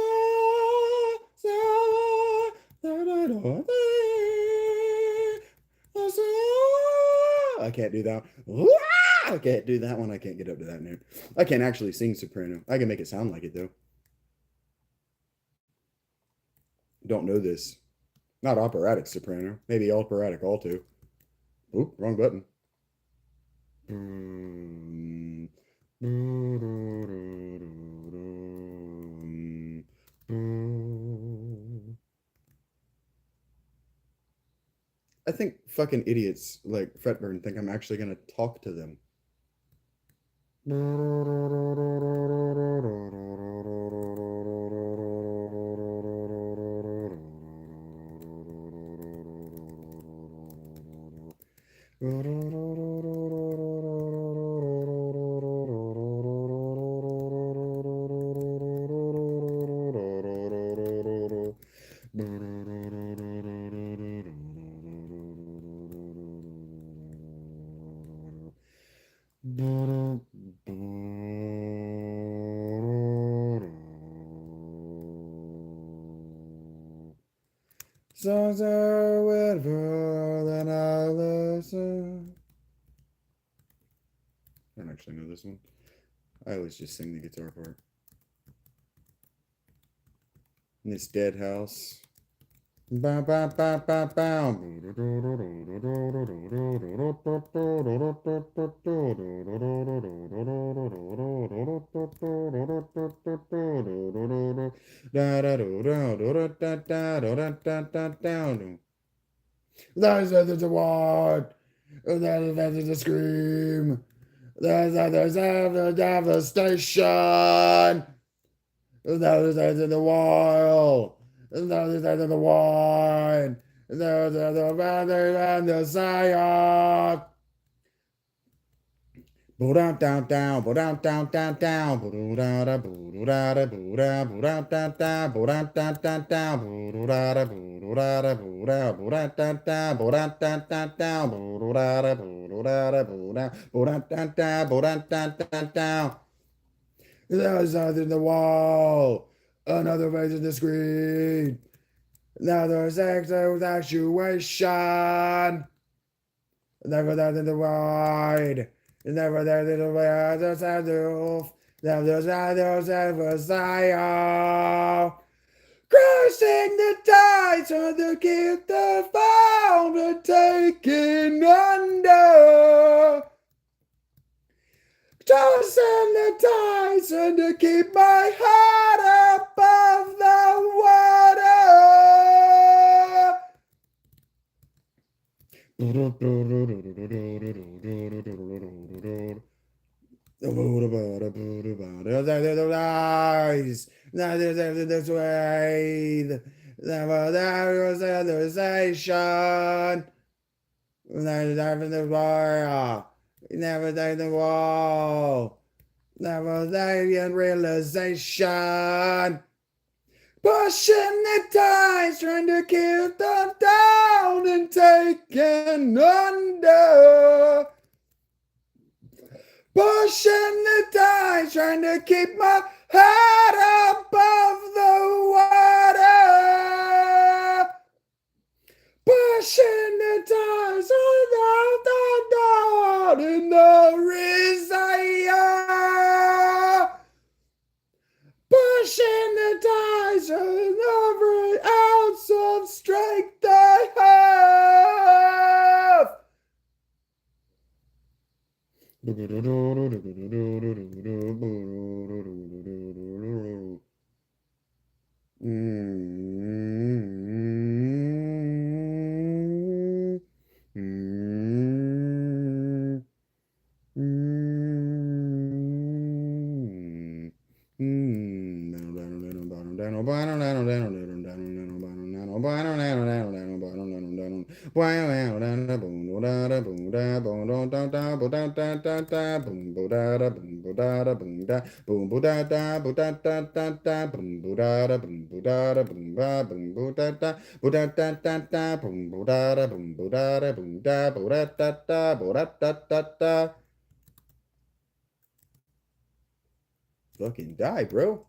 I can't do that. I can't do that one. I can't get up to that note. I can't actually sing soprano. I can make it sound like it though. Don't know this. Not operatic soprano. Maybe operatic alto. Oop, wrong button. I think fucking idiots like Fretburn think I'm actually gonna talk to them. Songs are whatever than I listen. I don't actually know this one. I always just sing the guitar part. In this dead house. Bow, bow, bow, bow, bow. There's a word. There's a scream. There's a devastation. There's in the wild. There's in the wine. There's the weather and the Zion. Down down down, down down down down, down da boo da da boo da boo da da da boo da da da da boo da da boo da da boo da boo da da da boo da da da da boo da da boo da da boo da boo da da da boo da da da da. There's nothing in the wall, another face in the screen, another sexual actuation. Never that in the wide. Never that in the way I just had to off. Never shadows ever Zion. Crossing the tides on the keep the found and taken under. Tossing the tides and to keep my heart above the water. Eyes, this way. Never there was civilization. Never the war. Never take the wall. Never there in realization. Pushing the tides, trying to keep them down and taken under. Pushing the tides, trying to keep my head above the water. Pushing the tides, down in the desire. Pushing the tides and every ounce of strength I have. Fucking die, bro.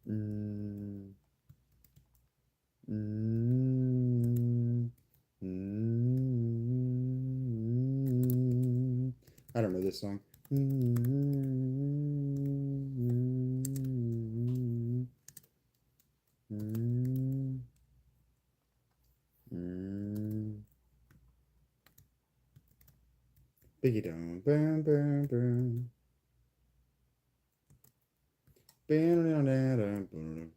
Mm, mm, mm. I don't know this song. Mm, mm, mm. Biggie down, bam, bam, bam. Bam, bam, bam, bam.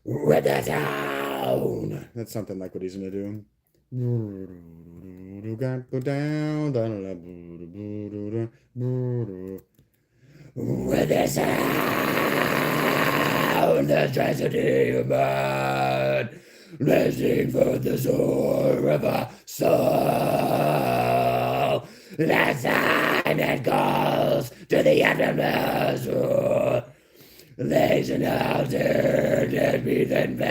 With the sound. That's something like what he's gonna do. With the sound, the tragedy of man, blessing for the soul of a soul. The sign that calls to the uttermost. There's an altar that breathe in vain.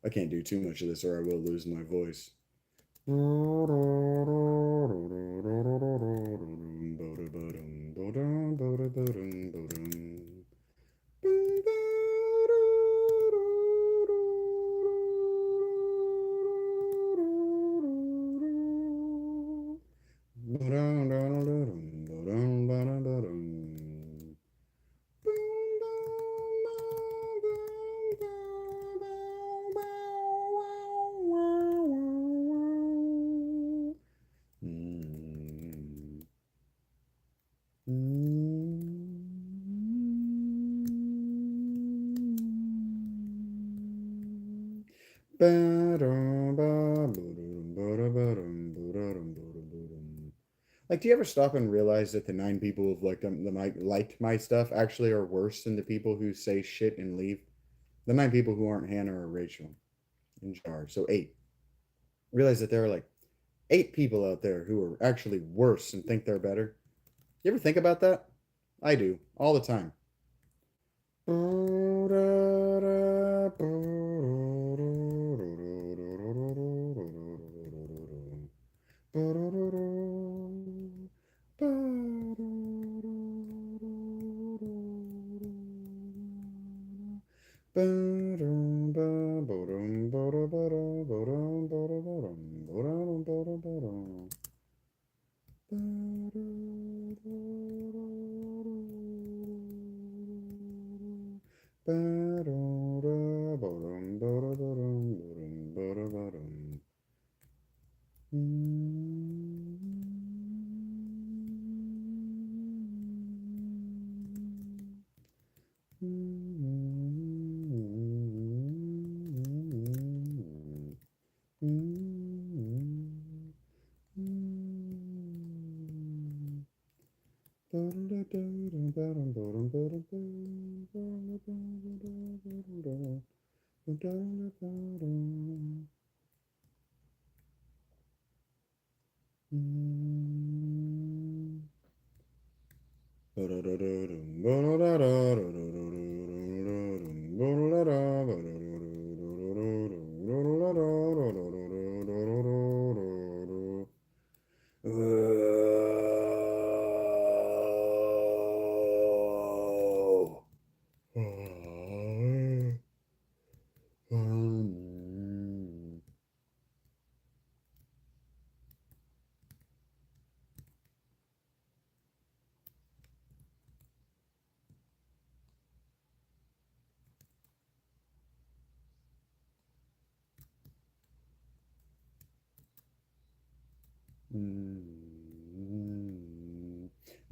I can't do too much of this or I will lose my voice. Like, do you ever stop and realize that the 9 people who've liked my stuff actually are worse than the people who say shit and leave? The 9 people who aren't Hannah or Rachel in jar, so 8. Realize that there are like 8 people out there who are actually worse and think they're better. You ever think about that? I do all the time.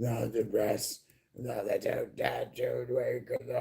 Not the breast, not the tattooed wake of the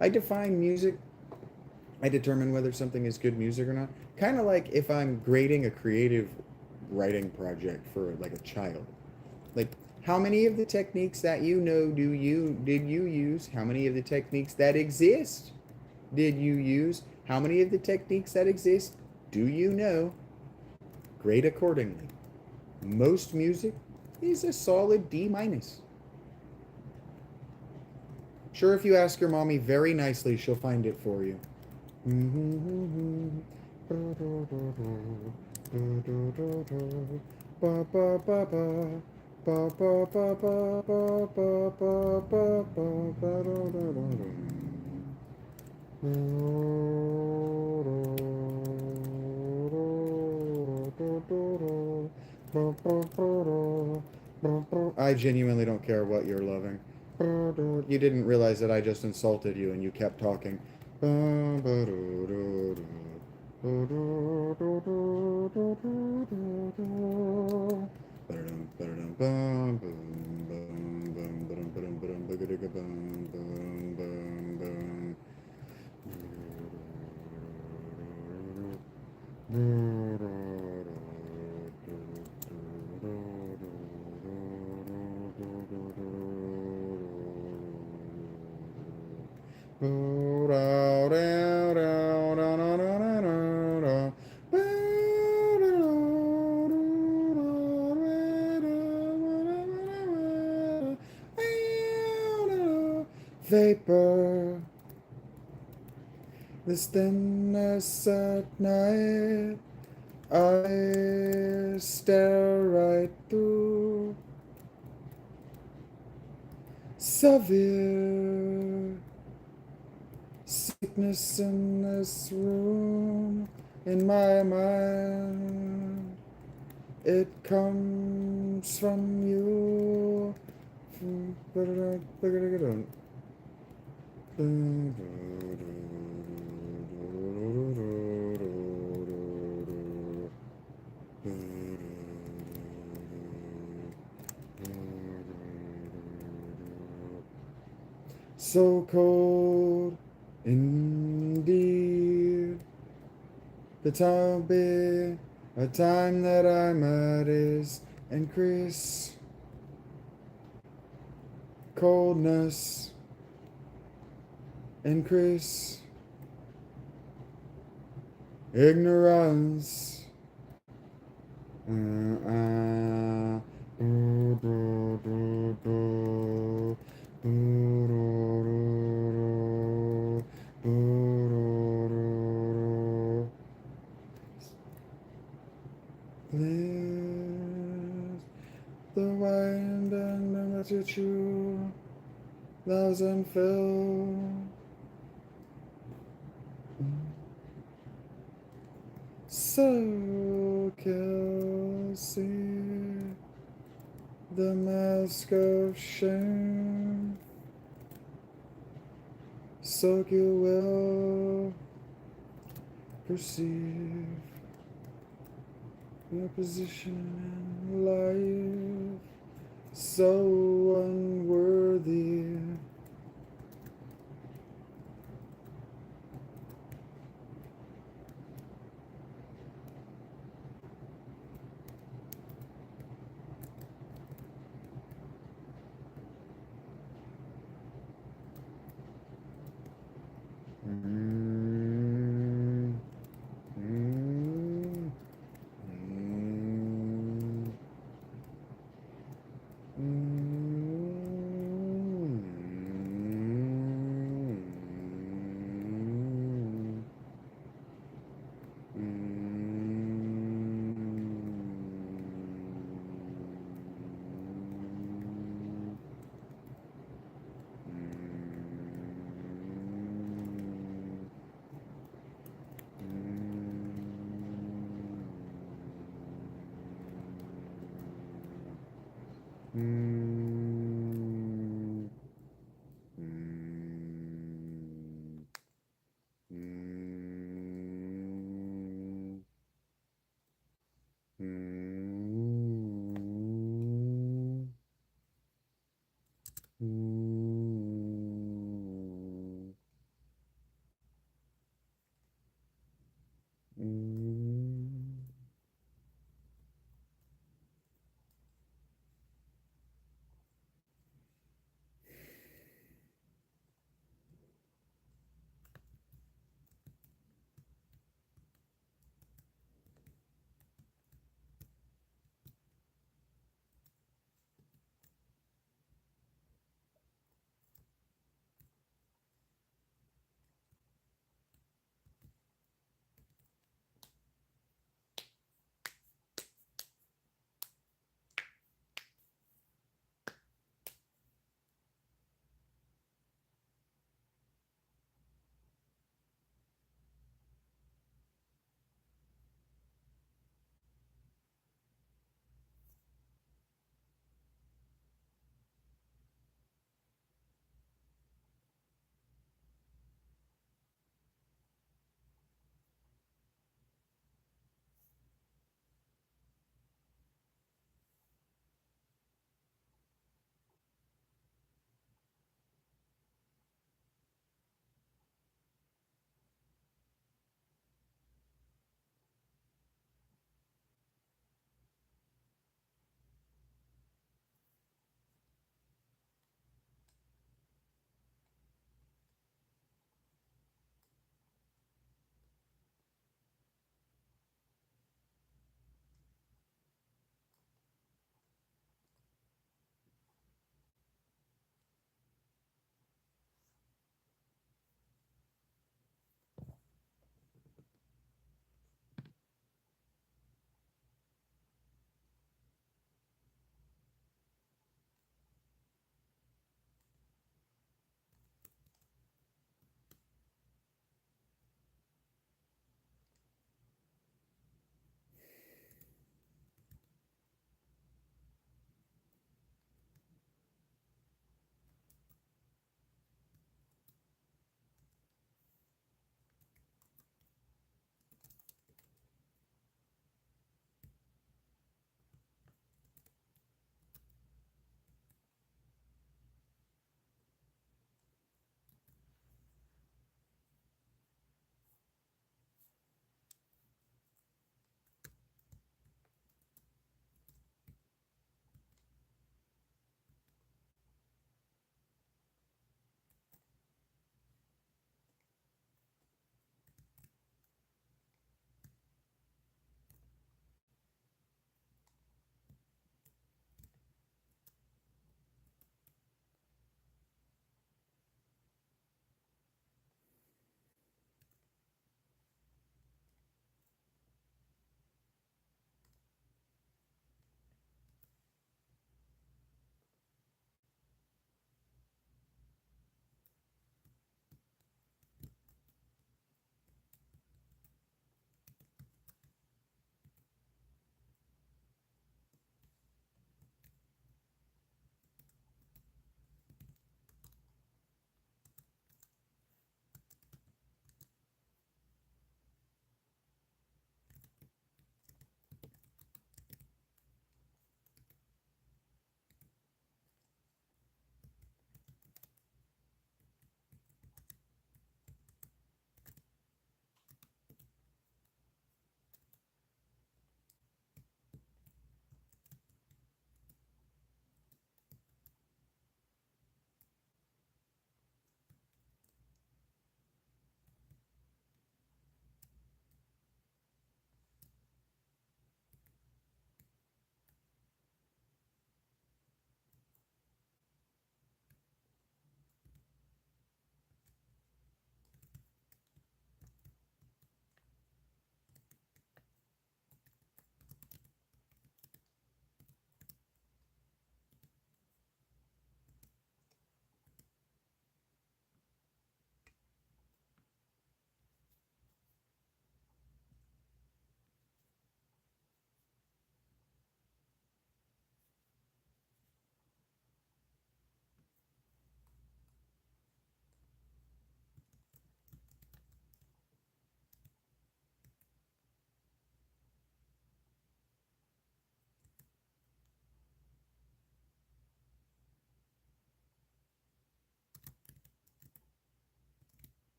I define music, I determine whether something is good music or not. Kind of like if I'm grading a creative writing project for like a child. Like how many of the techniques that you know did you use? How many of the techniques that exist did you use? How many of the techniques that exist do you know? Grade accordingly. Most music is a solid D minus. Sure, if you ask your mommy very nicely, she'll find it for you. I genuinely don't care what you're loving. You didn't realize that I just insulted you and you kept talking. Vapor, this thinness at night, I stare right through. Severe sickness in this room, in my mind, it comes from you. So cold indeed. The time be a time that I'm at is increase. Coldness increase. Ignorance. Please, the wind and let it you, thousand fill. So see the mask of shame, so you will perceive your position in life, so unworthy. Mm, mm, mm, mm, mm, mm.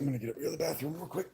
gonna get up to the bathroom real quick.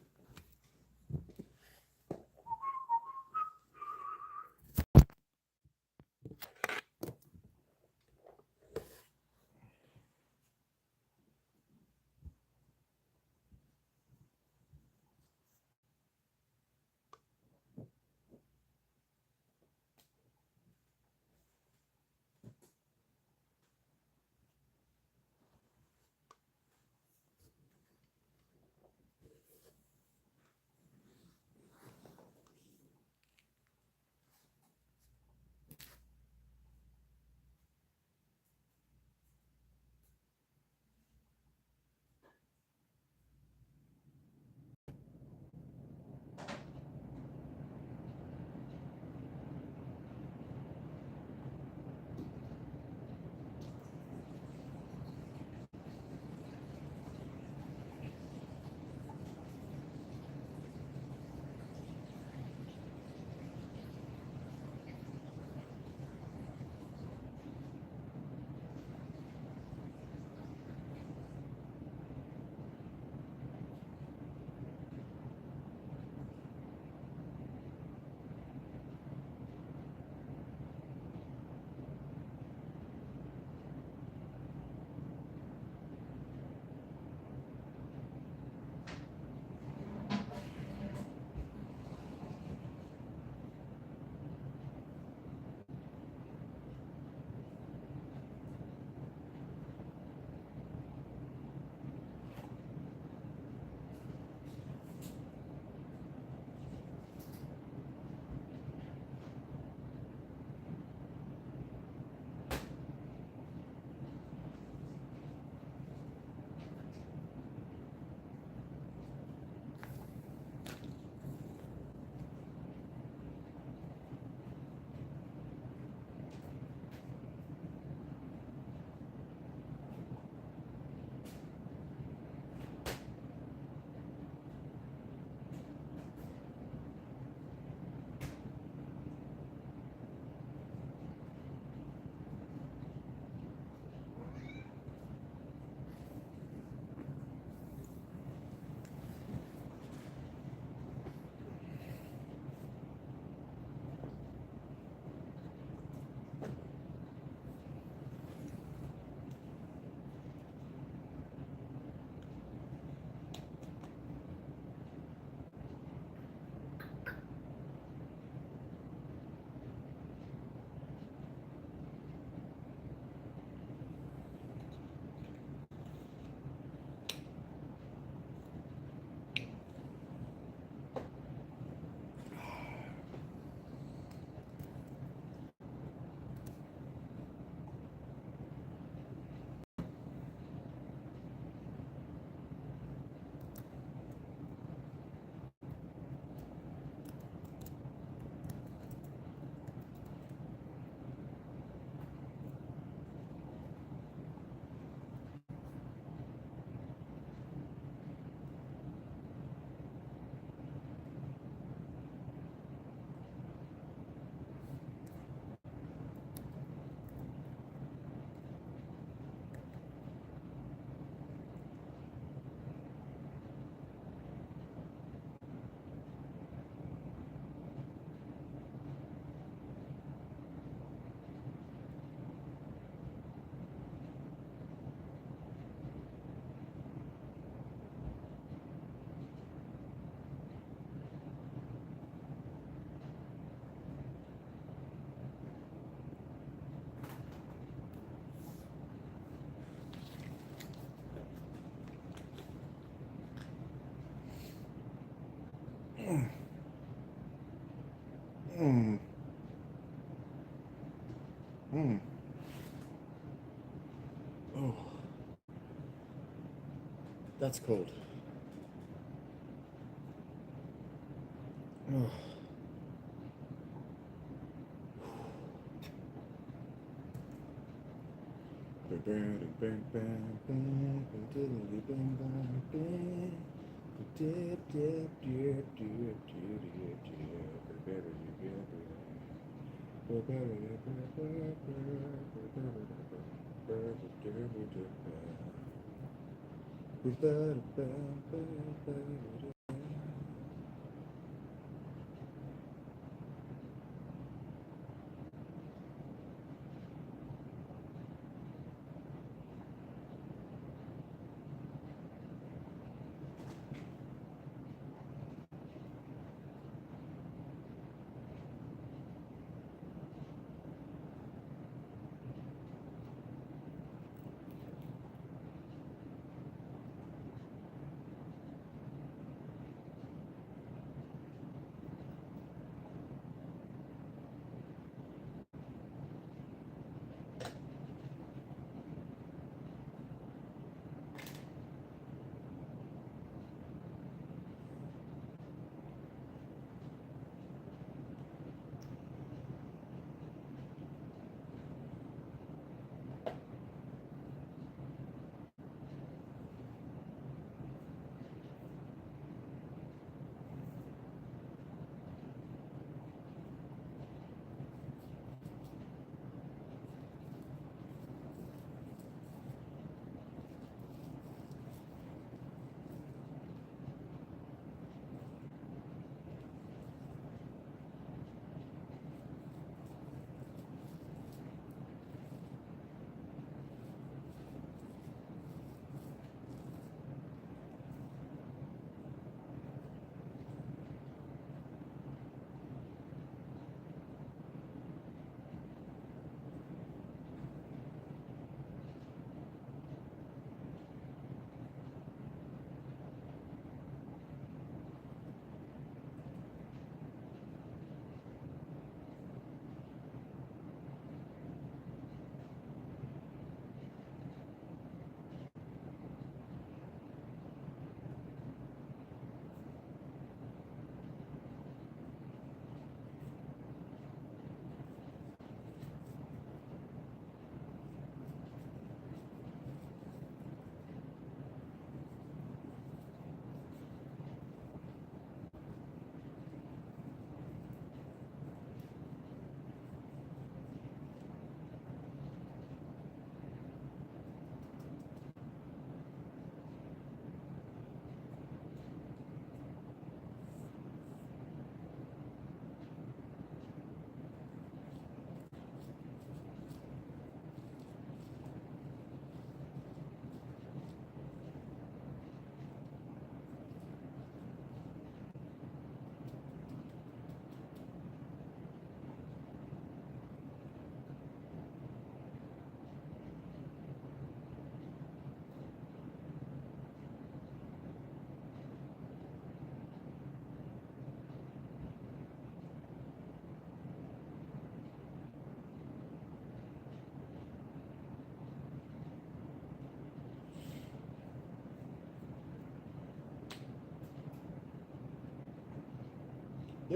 Mm. Mm. Oh, that's cold. Oh. You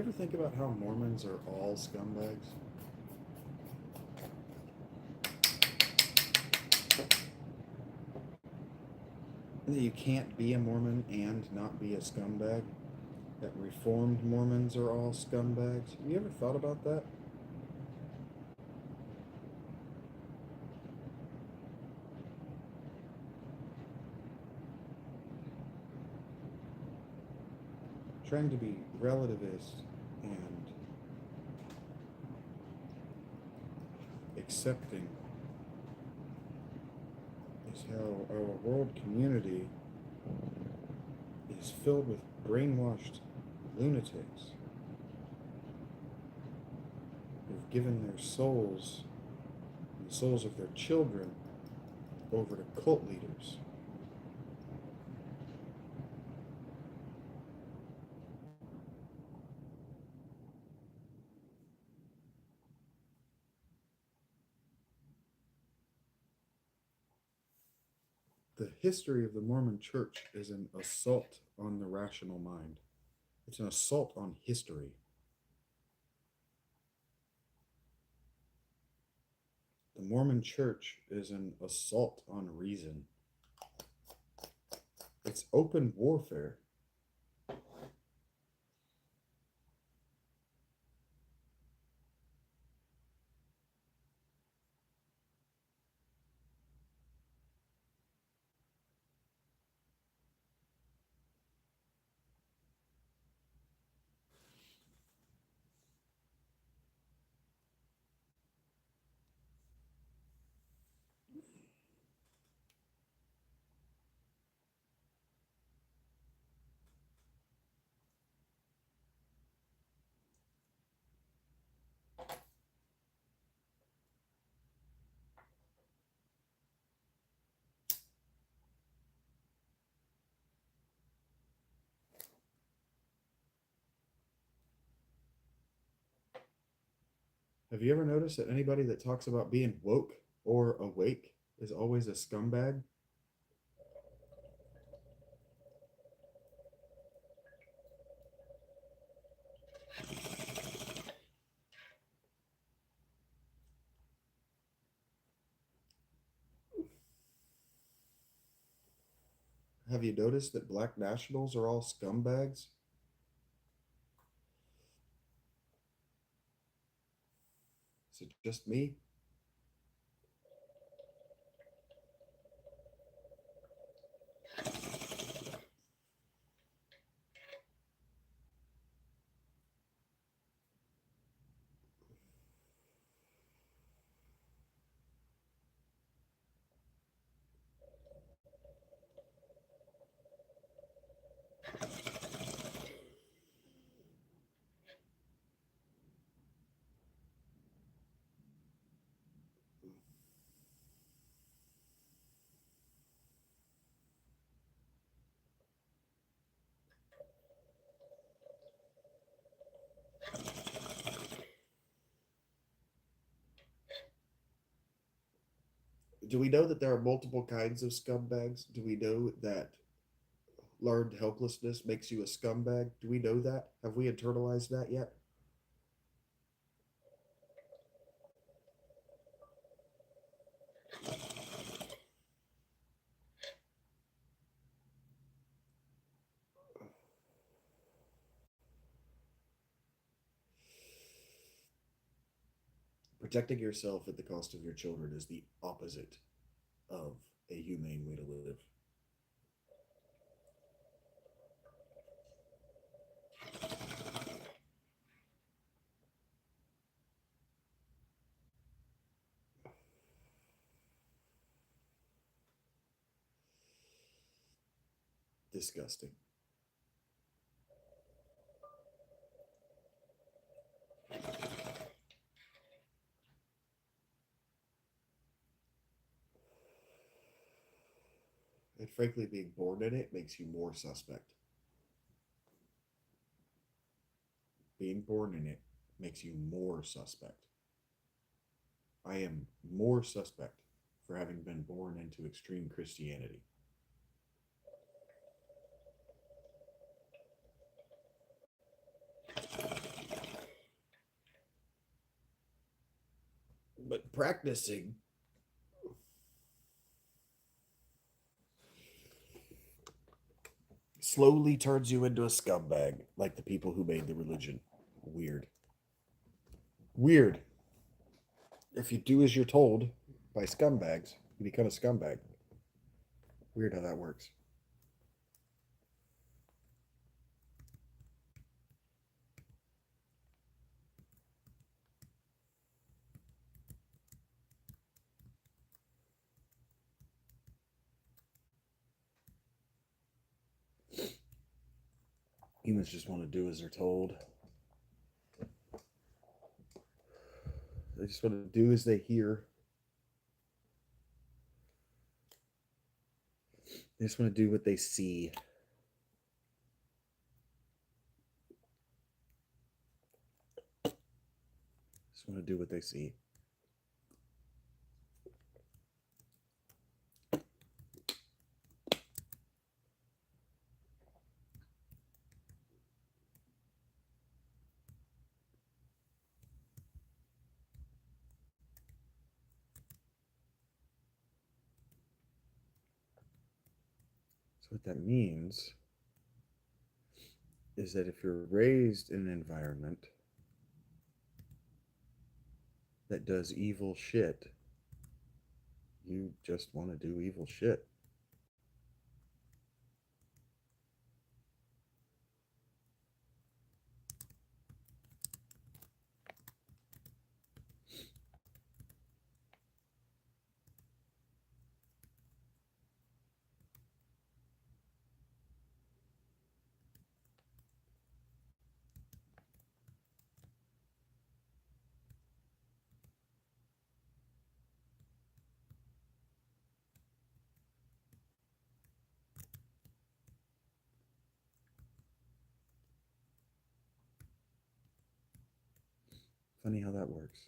ever think about how Mormons are all scumbags? And that you can't be a Mormon and not be a scumbag? That Reformed Mormons are all scumbags? Have you ever thought about that? Trying to be relativist and accepting is how our world community is filled with brainwashed lunatics who've given their souls, and the souls of their children, over to cult leaders. The history of the Mormon Church is an assault on the rational mind. It's an assault on history. The Mormon Church is an assault on reason. It's open warfare. Have you ever noticed that anybody that talks about being woke or awake is always a scumbag? Have you noticed that black nationals are all scumbags? Is it just me? Do we know that there are multiple kinds of scumbags? Do we know that learned helplessness makes you a scumbag? Do we know that? Have we internalized that yet? Protecting yourself at the cost of your children is the opposite of a humane way to live. Disgusting. And frankly, being born in it makes you more suspect. Being born in it makes you more suspect. I am more suspect for having been born into extreme Christianity. But practicing slowly turns you into a scumbag, like the people who made the religion. Weird. Weird. If you do as you're told by scumbags, you become a scumbag. Weird how that works. Humans just want to do as they're told. They just want to do as they hear. They just want to do what they see. Just want to do what they see. So what that means is that if you're raised in an environment that does evil shit, you just want to do evil shit. Funny how that works.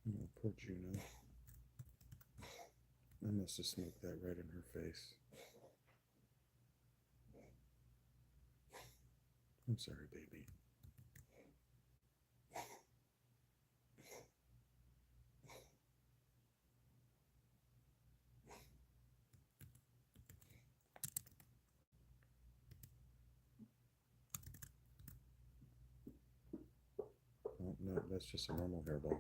Oh, poor Juno. I must have smoked that right in her face. I'm sorry, baby. Oh, no, that's just a normal hairball.